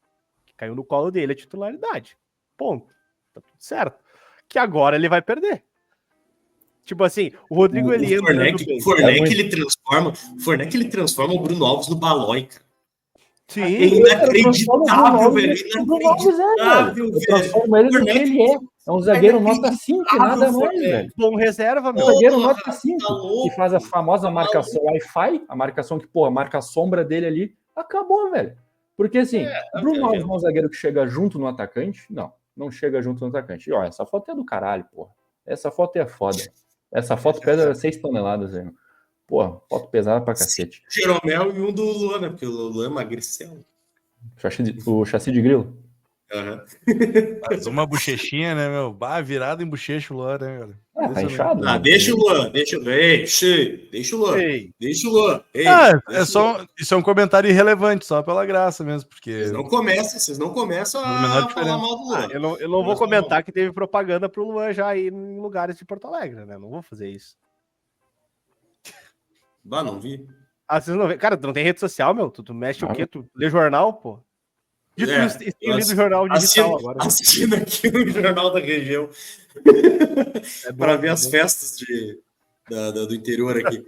Que caiu no colo dele a titularidade. Ponto. Tá tudo certo. Que agora ele vai perder. Tipo assim, o Rodrigo ele entra O Fornec ele transforma o Bruno Alves no Balói, cara. Sim. É inacreditável, velho. Inacreditável, velho. Transforma ele no que ele é. É um zagueiro nota 5 e nada mais, velho. Bom reserva, meu. Um zagueiro nota 5, que faz a famosa marcação Wi-Fi, a marcação que, porra, marca a sombra dele ali. Acabou, velho. Porque assim, Bruno Alves é um zagueiro que chega junto no atacante? Não chega junto no atacante. E ó, essa foto é do caralho, porra. Essa foto é foda. Essa foto pesa 6 toneladas, velho. Pô, foto pesada pra cacete. Jeromel e um do Luan, né? Porque o Luan emagreceu. O chassi de grilo. Faz uma bochechinha, né, meu? Virado em bochecha o Luan, né, cara? Tá inchado. Deixa o Luan, deixa o Luan. Deixa o Luan. Isso é um comentário irrelevante, só pela graça mesmo, porque... Vocês não começam a falar mal do Luan. Eu não vou comentar que teve propaganda pro Luan já aí em lugares de Porto Alegre, né? Não vou fazer isso. Não vi. Vocês não vê. Cara, tu não tem rede social, meu? Tu mexe o quê? Tu lê jornal, pô? Dito É, isso, tenho lido o jornal digital agora. Assistindo aqui o Jornal da Região É bom, para ver é as bom. festas do interior aqui.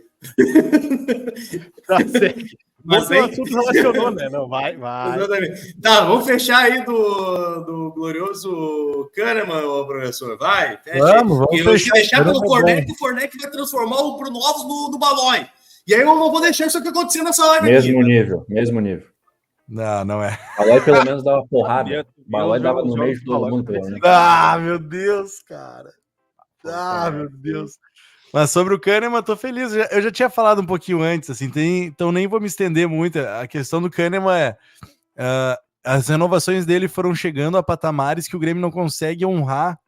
Tá certo. Bom Mas que o aí, assunto relacionou, né? Não, vai. exatamente. Tá, vamos fechar aí do glorioso Kahneman, ô professor. Vai, fecha aí. Vamos Que fechar. Se deixar pelo Kahneman é bom. o Fornec vai transformar o Bruno Alves no Balói. E aí eu não vou deixar isso aqui acontecer nessa live Mesmo aqui. nível, mesmo nível. Não é. Balói pelo menos dava porrada. Meu Balói dava no Deus, meio de todo Balói mundo, contra pelo menos. Meu Deus, cara. Meu Deus. Mas sobre o Kahneman, tô feliz. Eu já tinha falado um pouquinho antes, assim, então nem vou me estender muito. A questão do Kahneman é as renovações dele foram chegando a patamares que o Grêmio não consegue honrar.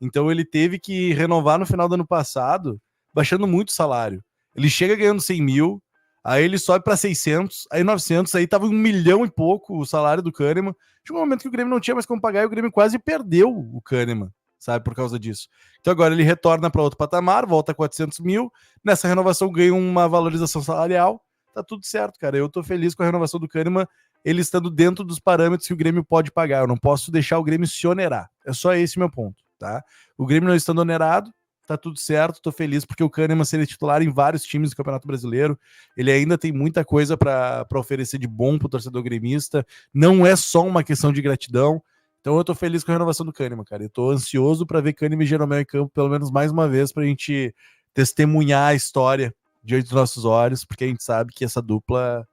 Então ele teve que renovar no final do ano passado, baixando muito o salário. Ele chega ganhando 100 mil, aí ele sobe para 600, aí 900, aí tava 1 milhão e pouco o salário do Kahneman. Chegou um momento que o Grêmio não tinha mais como pagar e o Grêmio quase perdeu o Kahneman, sabe, por causa disso. Então agora ele retorna para outro patamar, volta a 400 mil, nessa renovação ganha uma valorização salarial, tá tudo certo, cara. Eu tô feliz com a renovação do Kahneman, ele estando dentro dos parâmetros que o Grêmio pode pagar. Eu não posso deixar o Grêmio se onerar. É só esse meu ponto, tá? O Grêmio não estando onerado, tá tudo certo, tô feliz porque o Kahneman seria titular em vários times do Campeonato Brasileiro, ele ainda tem muita coisa para oferecer de bom pro torcedor gremista, não é só uma questão de gratidão, então eu tô feliz com a renovação do Kahneman, cara, eu tô ansioso para ver Kahneman e Jeromel em campo pelo menos mais uma vez pra gente testemunhar a história diante dos nossos olhos, porque a gente sabe que essa dupla,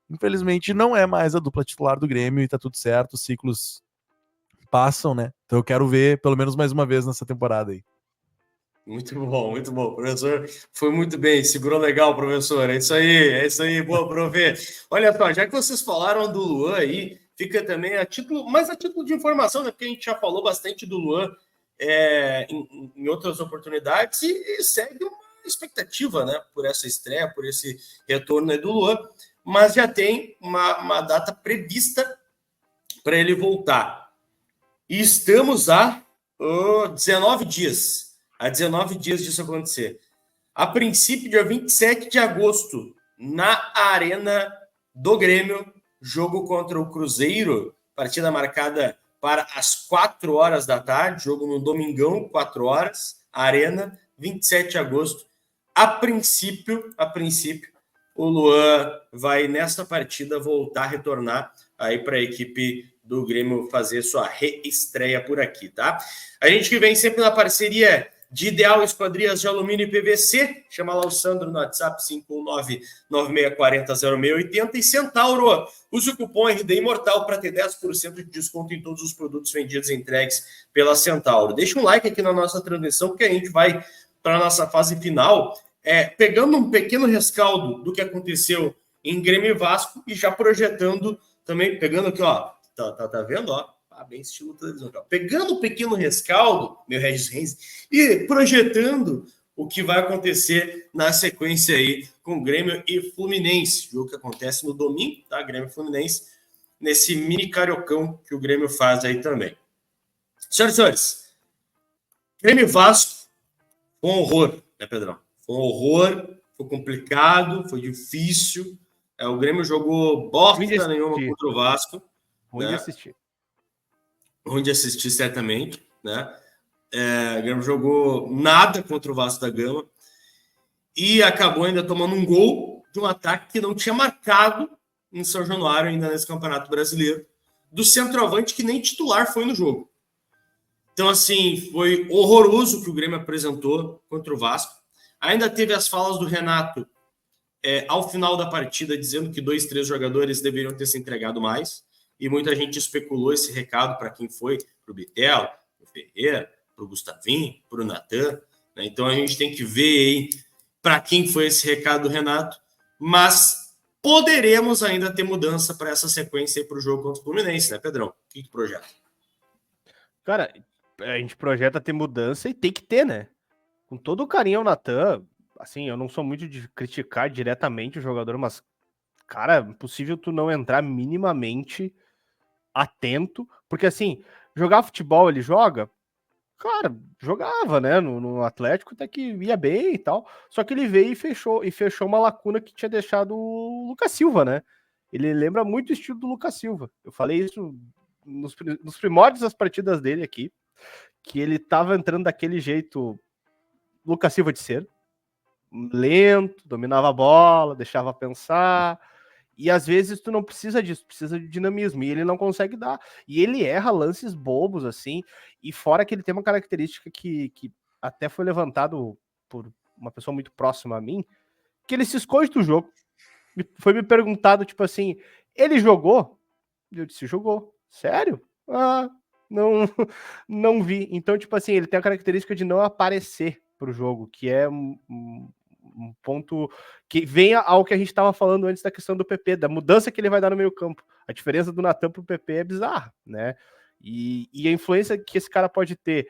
infelizmente, não é mais a dupla titular do Grêmio e tá tudo certo, os ciclos passam, né? Então eu quero ver pelo menos mais uma vez nessa temporada aí. Muito bom, muito bom. O professor foi muito bem, segurou legal, professor. É isso aí, boa, profe. Olha só, já que vocês falaram do Luan aí, fica também a título de informação, né? Porque a gente já falou bastante do Luan em outras oportunidades e segue uma expectativa, né? Por essa estreia, por esse retorno aí do Luan, mas já tem uma data prevista para ele voltar. E estamos a 19 dias. Há 19 dias disso acontecer. A princípio, dia 27 de agosto, na Arena do Grêmio, jogo contra o Cruzeiro, partida marcada para as 4 horas da tarde, jogo no domingão, 4 horas, Arena, 27 de agosto. A princípio, o Luan vai, nesta partida, voltar a retornar aí para a equipe do Grêmio fazer sua reestreia por aqui, tá? A gente que vem sempre na parceria de Ideal Esquadrias de Alumínio e PVC, chama lá o Sandro no WhatsApp 519-9640-0680 e Centauro, use o cupom RD Imortal para ter 10% de desconto em todos os produtos vendidos e entregues pela Centauro. Deixa um like aqui na nossa transmissão, porque a gente vai para a nossa fase final, pegando um pequeno rescaldo do que aconteceu em Grêmio e Vasco e já projetando também, pegando aqui, ó, tá vendo, ó? Bem estilo televisão. Pegando um pequeno rescaldo, meu Regis Reis, e projetando o que vai acontecer na sequência aí com Grêmio e Fluminense. Jogo que acontece no domingo, tá? Grêmio e Fluminense, nesse mini cariocão que o Grêmio faz aí também. Senhoras e senhores, Grêmio e Vasco foi um horror, né, Pedrão? Foi um horror, foi complicado, foi difícil. O Grêmio jogou bosta nenhuma contra o Vasco. Ruim de assistir. Ruim de assistir, certamente, né? O Grêmio jogou nada contra o Vasco da Gama e acabou ainda tomando um gol de um ataque que não tinha marcado em São Januário ainda nesse Campeonato Brasileiro, do centroavante que nem titular foi no jogo. Então, assim, foi horroroso o que o Grêmio apresentou contra o Vasco. Ainda teve as falas do Renato ao final da partida, dizendo que 2, 3 jogadores deveriam ter se entregado mais. E muita gente especulou esse recado para quem foi, para o Bitelo, para o Ferreira, para o Gustavinho, para o Natan. Né? Então a gente tem que ver aí para quem foi esse recado do Renato. Mas poderemos ainda ter mudança para essa sequência para o jogo contra o Fluminense, né, Pedrão? O que tu projeta? Cara, a gente projeta ter mudança e tem que ter, né? Com todo o carinho ao Natan, assim, eu não sou muito de criticar diretamente o jogador, mas, cara, é impossível tu não entrar minimamente atento, porque assim, jogar futebol ele joga, cara, jogava, né, no Atlético até que ia bem e tal, só que ele veio e fechou uma lacuna que tinha deixado o Lucas Silva, né, ele lembra muito o estilo do Lucas Silva. Eu falei isso nos primórdios das partidas dele aqui, que ele tava entrando daquele jeito Lucas Silva de ser, lento, dominava a bola, deixava pensar, e às vezes tu não precisa disso, precisa de dinamismo, e ele não consegue dar, e ele erra lances bobos, assim, e fora que ele tem uma característica que até foi levantado por uma pessoa muito próxima a mim, que ele se esconde do jogo. Foi me perguntado, tipo assim, ele jogou? Eu disse, jogou. Sério? Ah, não vi. Então, tipo assim, ele tem a característica de não aparecer pro jogo, que é um ponto que vem ao que a gente estava falando antes da questão do PP, da mudança que ele vai dar no meio campo. A diferença do Natan pro PP é bizarra, né? E a influência que esse cara pode ter,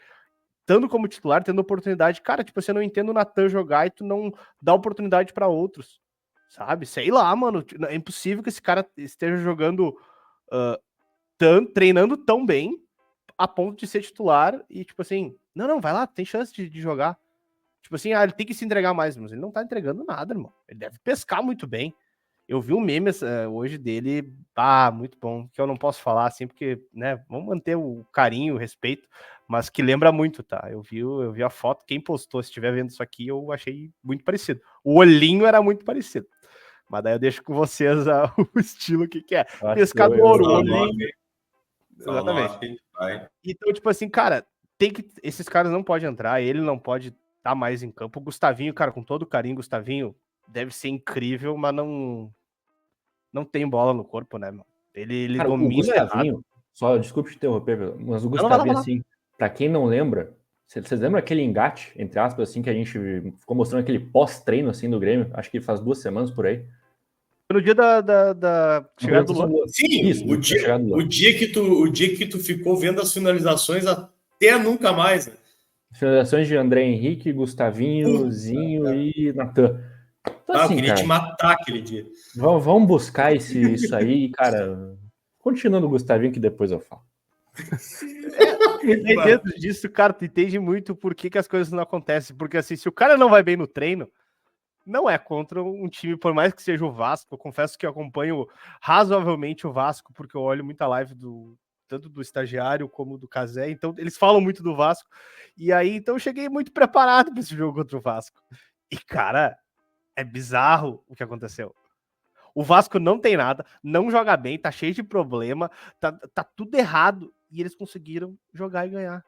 estando como titular, tendo oportunidade. Cara, tipo, você não entende o Natan jogar e tu não dá oportunidade para outros, sabe? Sei lá, mano. É impossível que esse cara esteja jogando, treinando tão bem a ponto de ser titular e, tipo assim, não, vai lá, tem chance de jogar. Tipo assim, ele tem que se entregar mais, mas ele não tá entregando nada, irmão. Ele deve pescar muito bem. Eu vi um meme hoje dele, muito bom, que eu não posso falar assim, porque, né, vamos manter o carinho, o respeito, mas que lembra muito, tá? Eu vi a foto, quem postou, se estiver vendo isso aqui, eu achei muito parecido. O olhinho era muito parecido. Mas daí eu deixo com vocês o estilo que é. Pescador, o olhinho. Exatamente. Então, tipo assim, cara, esses caras não podem entrar, ele não pode estar mais em campo. O Gustavinho, cara, com todo o carinho, Gustavinho deve ser incrível, mas não tem bola no corpo, né, mano? Ele cara, domina. O Gustavinho, só desculpe te interromper, mas o Gustavinho, assim, pra quem não lembra, vocês lembram aquele engate, entre aspas, assim, que a gente ficou mostrando aquele pós-treino, assim, do Grêmio? Acho que faz 2 semanas por aí. No dia da chegada do Luan. Sim, isso, o dia que tu ficou vendo as finalizações até nunca mais, né? Finalizações de André Henrique, Gustavinho, Zinho e Natan. Então, assim, eu queria te matar aquele dia. Vamos buscar isso aí, cara. Continuando o Gustavinho, que depois eu falo. Dentro disso, cara, tu entende muito por que as coisas não acontecem. Porque, assim, se o cara não vai bem no treino, não é contra um time, por mais que seja o Vasco. Eu confesso que eu acompanho razoavelmente o Vasco, porque eu olho muita live tanto do estagiário como do Cazé, então eles falam muito do Vasco. E aí, então eu cheguei muito preparado para esse jogo contra o Vasco. E, cara, é bizarro o que aconteceu. O Vasco não tem nada, não joga bem, tá cheio de problema, tá tudo errado. E eles conseguiram jogar e ganhar.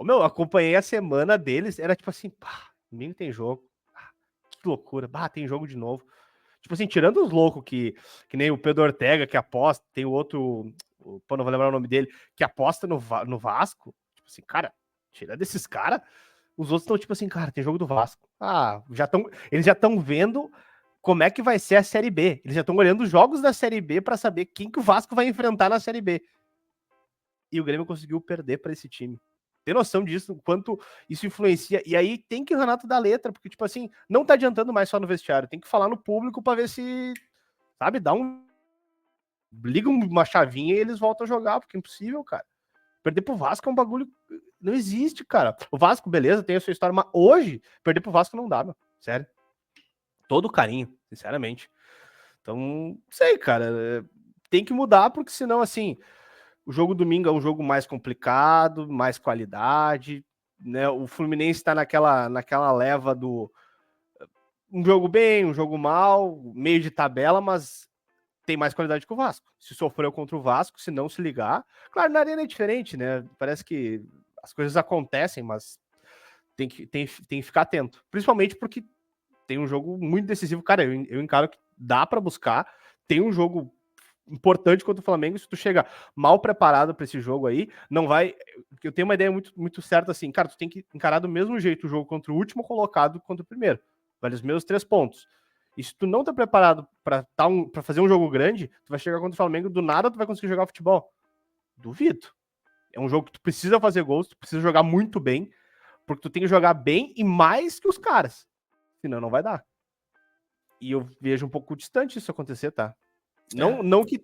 Eu acompanhei a semana deles, era tipo assim, domingo tem jogo. Que loucura, tem jogo de novo. Tipo assim, tirando os loucos que nem o Pedro Ortega, que aposta, tem o outro, não vou lembrar o nome dele, que aposta no Vasco. Tipo assim, cara, tira desses caras, os outros estão tipo assim, cara, tem jogo do Vasco. Eles já estão vendo como é que vai ser a Série B. Eles já estão olhando os jogos da Série B para saber quem que o Vasco vai enfrentar na Série B. E o Grêmio conseguiu perder para esse time. Tem noção disso, o quanto isso influencia. E aí tem que o Renato dar letra, porque, tipo assim, não tá adiantando mais só no vestiário, tem que falar no público pra ver se, sabe, liga uma chavinha e eles voltam a jogar, porque é impossível, cara. Perder pro Vasco é um bagulho. Não existe, cara. O Vasco, beleza, tem a sua história, mas hoje, perder pro Vasco não dá, meu. Sério. Todo carinho, sinceramente. Então, não sei, cara. Tem que mudar, porque senão, assim. O jogo domingo é um jogo mais complicado, mais qualidade, né? O Fluminense está naquela leva do um jogo bem, um jogo mal, meio de tabela, mas tem mais qualidade que o Vasco. Se sofreu contra o Vasco, se não se ligar, claro, na arena é diferente, né? Parece que as coisas acontecem, mas tem que ficar atento, principalmente porque tem um jogo muito decisivo, cara. Eu encaro que dá para buscar, tem um jogo importante contra o Flamengo. Se tu chega mal preparado para esse jogo aí, não vai. Eu tenho uma ideia muito, muito certa assim, cara, tu tem que encarar do mesmo jeito o jogo contra o último colocado contra o primeiro. Vale os mesmos 3 pontos. E se tu não tá preparado para fazer um jogo grande, tu vai chegar contra o Flamengo, do nada tu vai conseguir jogar futebol. Duvido. É um jogo que tu precisa fazer gols, tu precisa jogar muito bem, porque tu tem que jogar bem e mais que os caras. Senão não vai dar. E eu vejo um pouco distante isso acontecer, tá? Não que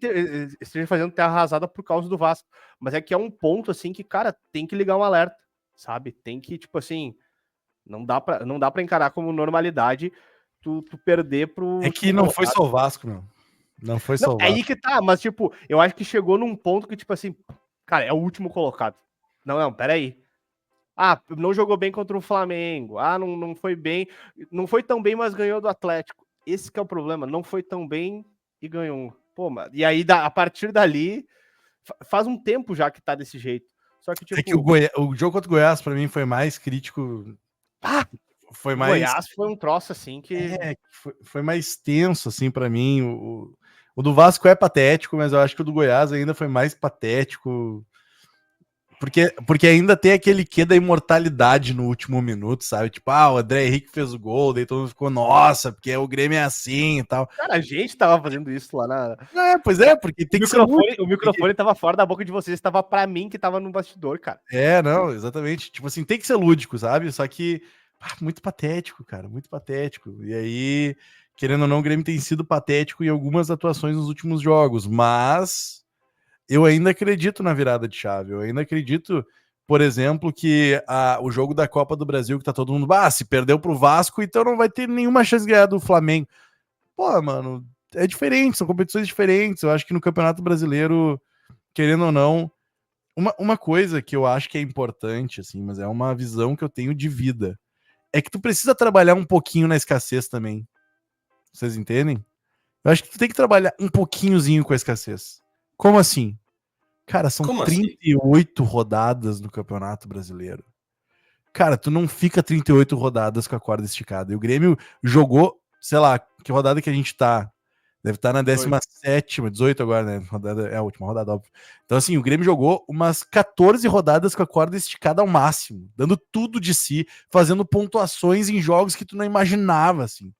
esteja fazendo terra arrasada por causa do Vasco, mas é que é um ponto, assim, que, cara, tem que ligar um alerta, sabe? Tem que, tipo assim, não dá pra encarar como normalidade tu perder pro... É que não foi só o Vasco, meu. Não foi Não, salvado. aí que tá, mas tipo, eu acho que chegou num ponto que, tipo assim, cara, é o último colocado. Não, peraí. Ah, não jogou bem contra o Flamengo. Ah, não foi bem. Não foi tão bem, mas ganhou do Atlético. Esse que é o problema. Não foi tão bem e ganhou. Pô, e aí, a partir dali, faz um tempo já que tá desse jeito. Só que, tipo. É que o jogo contra o Goiás, pra mim, foi mais crítico. Foi mais. Goiás foi um troço assim que. Foi mais tenso, assim, pra mim. O do Vasco é patético, mas eu acho que o do Goiás ainda foi mais patético. Porque ainda tem aquele quê da imortalidade no último minuto, sabe? Tipo, o André Henrique fez o gol, daí todo mundo ficou, nossa, porque o Grêmio é assim e tal. Cara, a gente tava fazendo isso lá na. Pois é, porque tem que ser. O microfone tava fora da boca de vocês, tava pra mim que tava no bastidor, cara. Não, exatamente. Tipo assim, tem que ser lúdico, sabe? Só que, muito patético, cara, muito patético. E aí, querendo ou não, o Grêmio tem sido patético em algumas atuações nos últimos jogos, mas eu ainda acredito na virada de chave. Eu ainda acredito, por exemplo, que o jogo da Copa do Brasil, que tá todo mundo, se perdeu pro Vasco, então não vai ter nenhuma chance de ganhar do Flamengo. Pô, mano, é diferente, são competições diferentes. Eu acho que no Campeonato Brasileiro, querendo ou não, uma coisa que eu acho que é importante, assim, mas é uma visão que eu tenho de vida, é que tu precisa trabalhar um pouquinho na escassez também. Vocês entendem? Eu acho que tu tem que trabalhar um pouquinhozinho com a escassez. Como assim? Cara, são Como 38 rodadas no Campeonato Brasileiro. Cara, tu não fica 38 rodadas com a corda esticada. E o Grêmio jogou, sei lá, que rodada que a gente tá? Deve estar na 17ª, 18 agora, né? É a última rodada, óbvio. Então, assim, o Grêmio jogou umas 14 rodadas com a corda esticada ao máximo, dando tudo de si, fazendo pontuações em jogos que tu não imaginava, assim.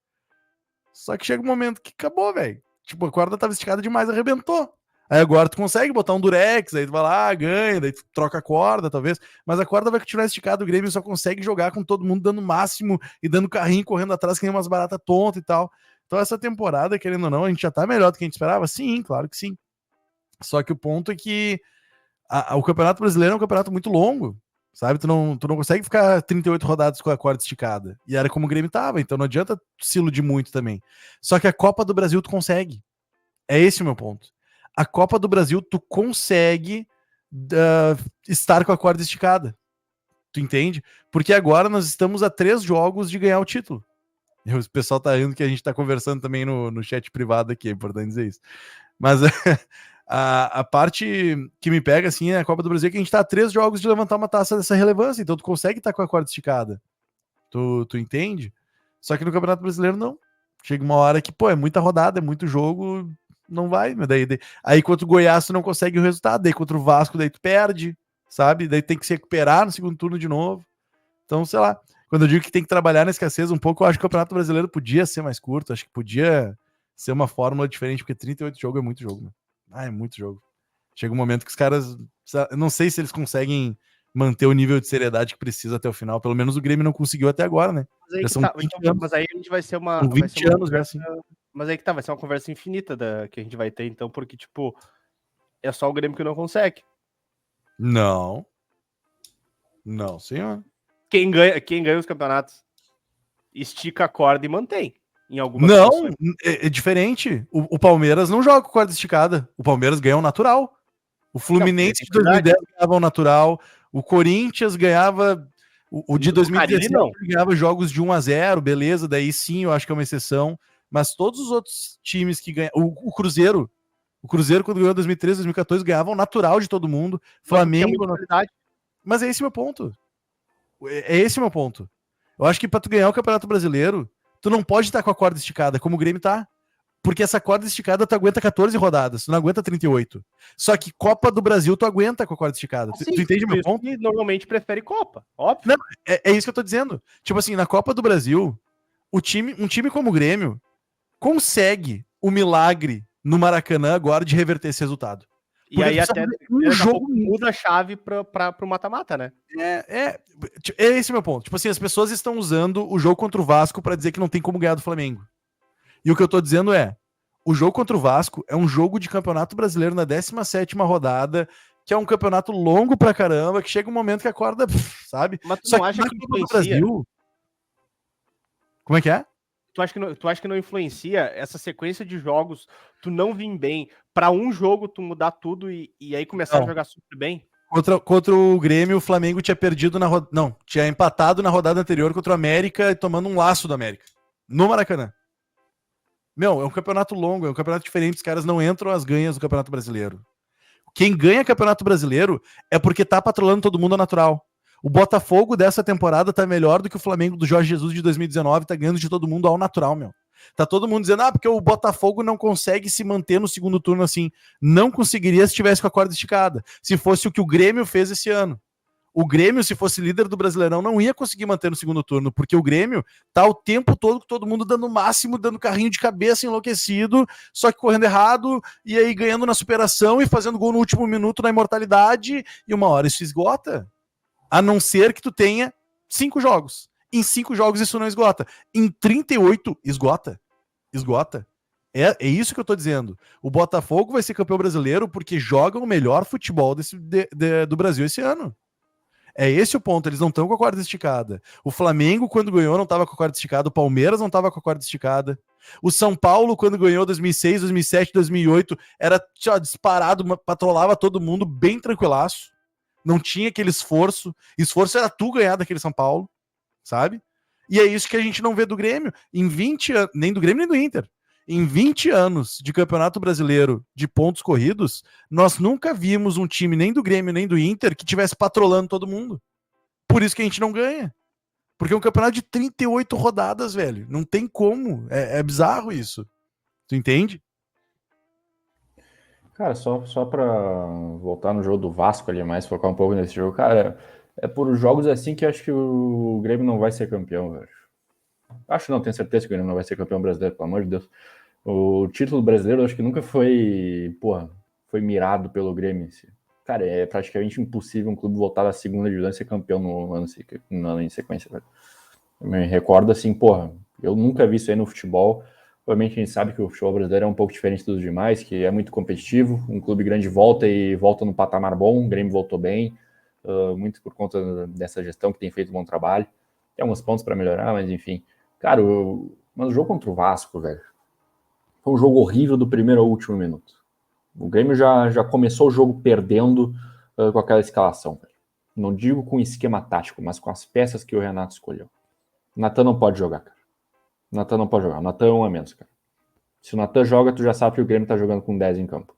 Só que chega um momento que acabou, velho. Tipo, a corda tava esticada demais, arrebentou. Aí agora tu consegue botar um durex, aí tu vai lá, ganha, daí tu troca a corda, talvez. Mas a corda vai continuar esticada, o Grêmio só consegue jogar com todo mundo dando o máximo e dando carrinho, correndo atrás, que nem umas baratas tontas e tal. Então essa temporada, querendo ou não, a gente já tá melhor do que a gente esperava? Sim, claro que sim. Só que o ponto é que o Campeonato Brasileiro é um campeonato muito longo, sabe? Tu não consegue ficar 38 rodadas com a corda esticada. E era como o Grêmio tava, então não adianta se iludir muito também. Só que a Copa do Brasil tu consegue. É esse o meu ponto. A Copa do Brasil tu consegue estar com a corda esticada. Tu entende? Porque agora nós estamos a 3 jogos de ganhar o título. O pessoal tá rindo que a gente tá conversando também no chat privado aqui, é importante dizer isso. Mas a parte que me pega, assim, é a Copa do Brasil, que a gente tá a 3 jogos de levantar uma taça dessa relevância, então tu consegue estar com a corda esticada. Tu entende? Só que no Campeonato Brasileiro, não. Chega uma hora que, pô, é muita rodada, é muito jogo, não vai. Aí contra o Goiás tu não consegue o resultado, daí contra o Vasco, daí tu perde, sabe? Daí tem que se recuperar no segundo turno de novo. Então, sei lá. Quando eu digo que tem que trabalhar na escassez um pouco, eu acho que o Campeonato Brasileiro podia ser mais curto, acho que podia ser uma fórmula diferente, porque 38 jogos é muito jogo, né? É muito jogo. Chega um momento que os caras, eu não sei se eles conseguem manter o nível de seriedade que precisa até o final, pelo menos o Grêmio não conseguiu até agora, né? Já são 20 anos. Mas aí a gente vai ser uma... São 20 anos, já assim. Mas aí que tá, vai ser uma conversa infinita que a gente vai ter, então, porque, tipo, é só o Grêmio que não consegue. Não, senhor. Quem ganha os campeonatos estica a corda e mantém. Em algumas não, situações. é diferente. O Palmeiras não joga com corda esticada. O Palmeiras ganha o natural. O Fluminense de 2010 ganhava o natural. O Corinthians ganhava. O de 2017 ganhava jogos de 1-0, beleza. Daí sim, eu acho que é uma exceção. Mas todos os outros times que ganham. O Cruzeiro. O Cruzeiro, quando ganhou em 2013, 2014, ganhava o natural de todo mundo. Flamengo. Mas é esse o meu ponto. É esse o meu ponto. Eu acho que pra tu ganhar o Campeonato Brasileiro, tu não pode estar com a corda esticada, como o Grêmio tá. Porque essa corda esticada tu aguenta 14 rodadas, tu não aguenta 38. Só que Copa do Brasil tu aguenta com a corda esticada. Tu entende meu ponto? E normalmente prefere Copa, óbvio. Não, é isso que eu tô dizendo. Tipo assim, na Copa do Brasil, um time como o Grêmio consegue o milagre no Maracanã agora de reverter esse resultado. E aí até um jogo muda a chave pro mata-mata, né? É esse o meu ponto. Tipo assim, as pessoas estão usando o jogo contra o Vasco pra dizer que não tem como ganhar do Flamengo. E o que eu tô dizendo é, o jogo contra o Vasco é um jogo de Campeonato Brasileiro na 17ª rodada, que é um campeonato longo pra caramba, que chega um momento que a corda, sabe? Mas tu não acha que Copa do Brasil... Como é que é? tu acha que não influencia essa sequência de jogos, tu não vir bem, pra um jogo tu mudar tudo e aí começar a jogar super bem? Contra o Grêmio, o Flamengo tinha perdido Não, tinha empatado na rodada anterior contra o América e tomando um laço do América. No Maracanã. Meu, é um campeonato longo, é um campeonato diferente, os caras não entram às ganhas do Campeonato Brasileiro. Quem ganha Campeonato Brasileiro é porque tá patrolando todo mundo ao natural. O Botafogo dessa temporada tá melhor do que o Flamengo do Jorge Jesus de 2019, tá ganhando de todo mundo ao natural, meu. Tá todo mundo dizendo, porque o Botafogo não consegue se manter no segundo turno assim. Não conseguiria se tivesse com a corda esticada. Se fosse o que o Grêmio fez esse ano. O Grêmio, se fosse líder do Brasileirão, não ia conseguir manter no segundo turno, porque o Grêmio tá o tempo todo com todo mundo dando o máximo, dando carrinho de cabeça enlouquecido, só que correndo errado, e aí ganhando na superação e fazendo gol no último minuto na imortalidade, e uma hora isso esgota. A não ser que tu tenha 5 jogos. Em 5 jogos isso não esgota. Em 38, esgota. Esgota. É isso que eu tô dizendo. O Botafogo vai ser campeão brasileiro porque joga o melhor futebol do Brasil esse ano. É esse o ponto, eles não estão com a corda esticada. O Flamengo, quando ganhou, não estava com a corda esticada. O Palmeiras não estava com a corda esticada. O São Paulo, quando ganhou 2006, 2007, 2008, era disparado, patrolava todo mundo bem tranquilaço. Não tinha aquele esforço. Esforço era tu ganhar daquele São Paulo, sabe? E é isso que a gente não vê do Grêmio. Em 20 anos, nem do Grêmio nem do Inter. Em 20 anos de Campeonato Brasileiro de pontos corridos, nós nunca vimos um time nem do Grêmio nem do Inter que tivesse patrolando todo mundo. Por isso que a gente não ganha. Porque é um campeonato de 38 rodadas, velho. Não tem como. É bizarro isso. Tu entende? Cara, só pra voltar no jogo do Vasco ali, mais focar um pouco nesse jogo. Cara, é por jogos assim que eu acho que o Grêmio não vai ser campeão, velho. Acho não, tenho certeza que o Grêmio não vai ser campeão brasileiro, pelo amor de Deus. O título brasileiro eu acho que nunca foi mirado pelo Grêmio. Cara, é praticamente impossível um clube voltar da segunda divisão e ser campeão no ano em sequência, velho. Eu me recordo assim, eu nunca vi isso aí no futebol. Obviamente a gente sabe que o futebol brasileiro é um pouco diferente dos demais, que é muito competitivo, um clube grande volta no patamar bom, o Grêmio voltou bem, muito por conta dessa gestão que tem feito um bom trabalho. Tem alguns pontos para melhorar, mas enfim. Cara, mas o jogo contra o Vasco, velho, foi um jogo horrível do primeiro ao último minuto. O Grêmio já começou o jogo perdendo com aquela escalação, velho. Não digo com esquema tático, mas com as peças que o Renato escolheu. O Natan não pode jogar, cara. O Natan não pode jogar. O Natan é um a menos, cara. Se o Natan joga, tu já sabe que o Grêmio tá jogando com 10 em campo.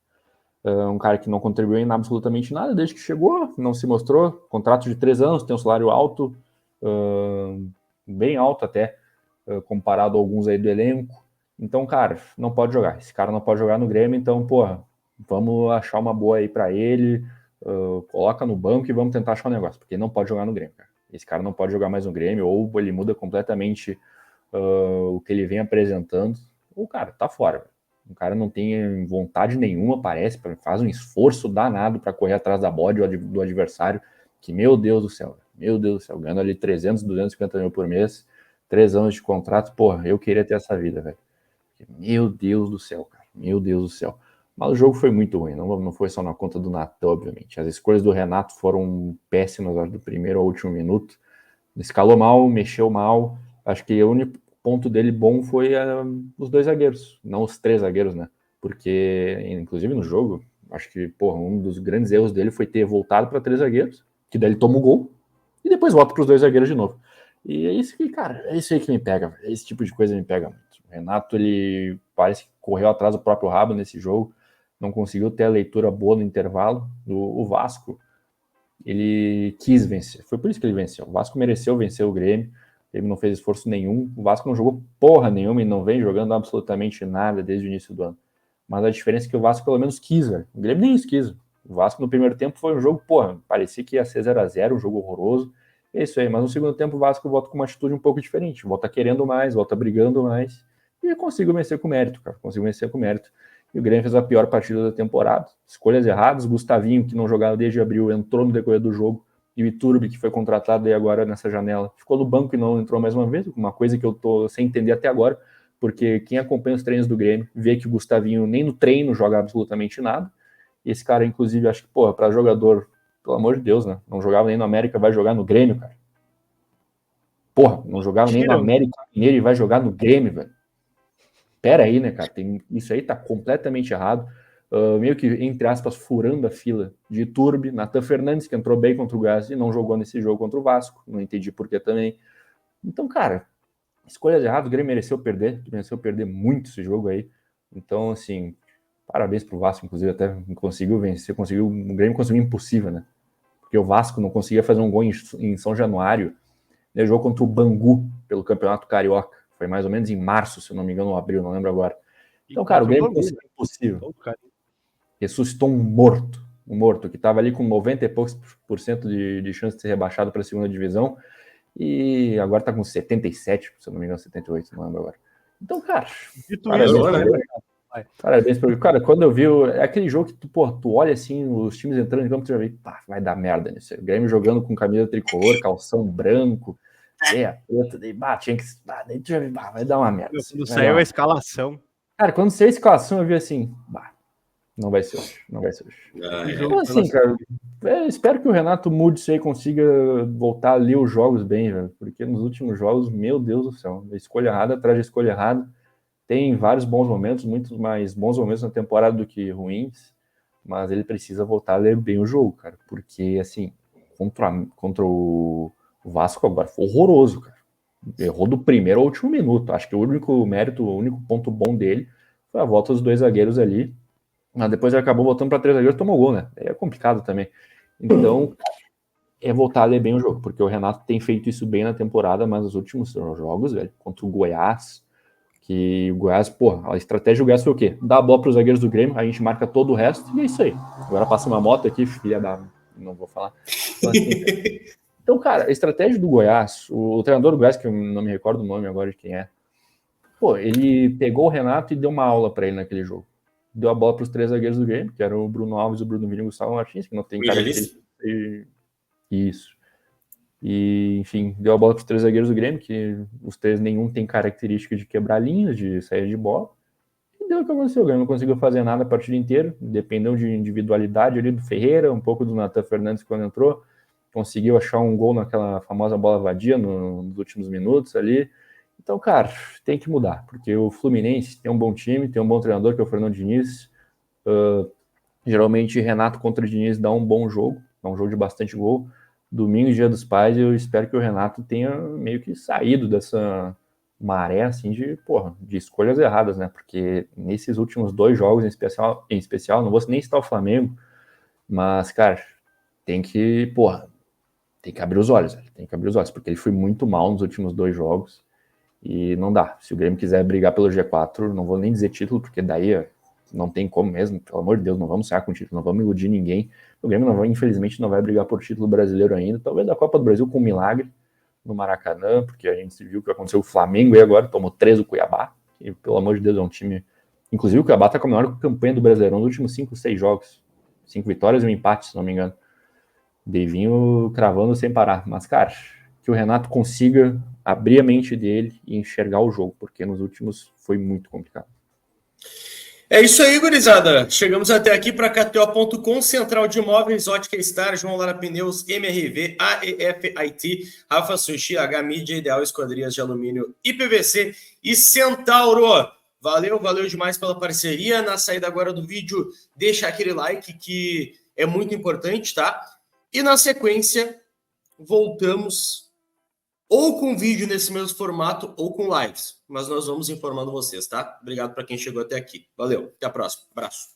Um cara que não contribuiu em absolutamente nada desde que chegou, não se mostrou. Contrato de 3 anos, tem um salário alto, bem alto até, comparado a alguns aí do elenco. Então, cara, não pode jogar. Esse cara não pode jogar no Grêmio, então, vamos achar uma boa aí pra ele, coloca no banco e vamos tentar achar um negócio, porque ele não pode jogar no Grêmio, cara. Esse cara não pode jogar mais no Grêmio, ou ele muda completamente o que ele vem apresentando, ou, cara, tá fora. O cara não tem vontade nenhuma, parece, faz um esforço danado para correr atrás da bola do adversário, que, meu Deus do céu, ganhando ali 300, 250 mil por mês, 3 anos de contrato, eu queria ter essa vida, velho. Meu Deus do céu, cara, meu Deus do céu. Mas o jogo foi muito ruim, não foi só na conta do Natan, obviamente. As escolhas do Renato foram péssimas do primeiro ao último minuto. Escalou mal, mexeu mal. Acho que o único ponto dele bom foi os 2 zagueiros, não os 3 zagueiros, né? Porque, inclusive no jogo, acho que um dos grandes erros dele foi ter voltado para 3 zagueiros, que daí ele toma o gol, e depois volta para os 2 zagueiros de novo. E é isso que, cara, é isso aí que me pega. Esse tipo de coisa me pega muito. O Renato, ele parece que correu atrás do próprio rabo nesse jogo, não conseguiu ter a leitura boa no intervalo. O Vasco, ele quis vencer, foi por isso que ele venceu. O Vasco mereceu vencer o Grêmio, ele não fez esforço nenhum, o Vasco não jogou porra nenhuma e não vem jogando absolutamente nada desde o início do ano. Mas a diferença é que o Vasco pelo menos quis, velho. O Grêmio nem isso quis. O Vasco no primeiro tempo foi um jogo, parecia que ia ser 0-0, um jogo horroroso. É isso aí, mas no segundo tempo o Vasco volta com uma atitude um pouco diferente, volta querendo mais, volta brigando mais, e conseguiu vencer com mérito, cara, E o Grêmio fez a pior partida da temporada, escolhas erradas, Gustavinho, que não jogava desde abril, entrou no decorrer do jogo, e o Iturbe, que foi contratado aí agora nessa janela, ficou no banco e não entrou mais uma vez, uma coisa que eu tô sem entender até agora, porque quem acompanha os treinos do Grêmio vê que o Gustavinho nem no treino joga absolutamente nada, e esse cara, inclusive, acho que, para jogador, pelo amor de Deus, né? Não jogava nem no América, vai jogar no Grêmio, cara. Porra, não jogava nem no América Mineiro e vai jogar no Grêmio, velho. Pera aí, né, cara? Isso aí tá completamente errado. Meio que, entre aspas, furando a fila de Iturbe, Nathan Fernandes, que entrou bem contra o Gás e não jogou nesse jogo contra o Vasco. Não entendi por que também. Então, cara, escolhas erradas. O Grêmio mereceu perder muito esse jogo aí. Então, assim, parabéns pro Vasco, inclusive, até conseguiu vencer, o Grêmio conseguiu impossível, né? Porque o Vasco não conseguia fazer um gol em São Januário, né? Jogou contra o Bangu pelo Campeonato Carioca, foi mais ou menos em março, se eu não me engano, ou abril, não lembro agora. Então, cara, o Grêmio conseguiu impossível. Ressuscitou um morto, que estava ali com 90 e poucos % de chance de ser rebaixado para a segunda divisão, e agora está com 77, se eu não me engano, 78, não lembro agora. Então, cara, parabéns, porque, cara, quando eu vi, é aquele jogo que tu olha assim, os times entrando em campo, tu já vê, pá, vai dar merda nisso. O Grêmio jogando com camisa tricolor, calção branco, preta, daí, tinha que, daí tu já vê, vai dar uma merda. Quando saiu a escalação. Cara, quando saiu a escalação, eu vi assim, não vai ser hoje. Então, assim, cara, eu espero que o Renato mude isso aí, consiga voltar a ler os jogos bem, velho, porque nos últimos jogos, meu Deus do céu, a escolha errada atrás de escolha errada. Tem vários bons momentos, muitos mais bons momentos na temporada do que ruins, mas ele precisa voltar a ler bem o jogo, cara, porque, assim, contra o Vasco agora foi horroroso, cara. Errou do primeiro ao último minuto. Acho que o único mérito, o único ponto bom dele foi a volta dos 2 zagueiros ali, mas depois ele acabou voltando para 3 zagueiros e tomou gol, né? É complicado também. Então, é voltar a ler bem o jogo, porque o Renato tem feito isso bem na temporada, mas nos últimos jogos, velho, contra o Goiás, que o Goiás, porra, a estratégia do Goiás foi o quê? Dar a bola para os zagueiros do Grêmio, a gente marca todo o resto, e é isso aí. Agora passa uma moto aqui, filha da... não vou falar. Então, cara, a estratégia do Goiás, o treinador do Goiás, que eu não me recordo o nome agora de quem é, pô, ele pegou o Renato e deu uma aula para ele naquele jogo. Deu a bola para os 3 zagueiros do Grêmio, que eram o Bruno Alves, o Bruno Vini e o Gustavo Martins, que não tem característica. Isso. E, enfim, deu a bola para os 3 zagueiros do Grêmio, que os 3 nenhum tem característica de quebrar linhas, de sair de bola. E deu o que aconteceu. O Grêmio não conseguiu fazer nada a partida inteira, dependeu de individualidade ali do Ferreira, um pouco do Nathan Fernandes quando entrou, conseguiu achar um gol naquela famosa bola vadia nos últimos minutos ali. Então, cara, tem que mudar, porque o Fluminense tem um bom time, tem um bom treinador, que é o Fernando Diniz. Geralmente, Renato contra o Diniz dá um bom jogo, dá um jogo de bastante gol. Domingo, Dia dos Pais, eu espero que o Renato tenha meio que saído dessa maré, assim, de escolhas erradas, né? Porque nesses últimos 2 jogos, em especial, não vou nem citar o Flamengo, mas, cara, tem que abrir os olhos, porque ele foi muito mal nos últimos 2 jogos e não dá. Se o Grêmio quiser brigar pelo G4, não vou nem dizer título, porque daí não tem como mesmo, pelo amor de Deus, não vamos sonhar com título, não vamos iludir ninguém. O Grêmio, infelizmente, não vai brigar por título brasileiro ainda, talvez da Copa do Brasil com um milagre no Maracanã, porque a gente viu o que aconteceu com o Flamengo e agora tomou 3 do Cuiabá, e pelo amor de Deus, é um time... Inclusive o Cuiabá está com a melhor campanha do Brasileirão nos últimos 5, 6 jogos, 5 vitórias e um empate, se não me engano. Devinho cravando sem parar, mas, cara, que o Renato consiga abrir a mente dele e enxergar o jogo, porque nos últimos foi muito complicado. É isso aí, gurizada. Chegamos até aqui para KTO.com, Central de Imóveis, Ótica Star, João Lara Pneus, MRV, AEF IT, Rafa Sushi, H-Mídia, Ideal Esquadrias de Alumínio e PVC e Centauro. Valeu demais pela parceria. Na saída agora do vídeo, deixa aquele like que é muito importante, tá? E na sequência, voltamos ou com vídeo nesse mesmo formato ou com lives. Mas nós vamos informando vocês, tá? Obrigado para quem chegou até aqui. Valeu, até a próxima. Abraço.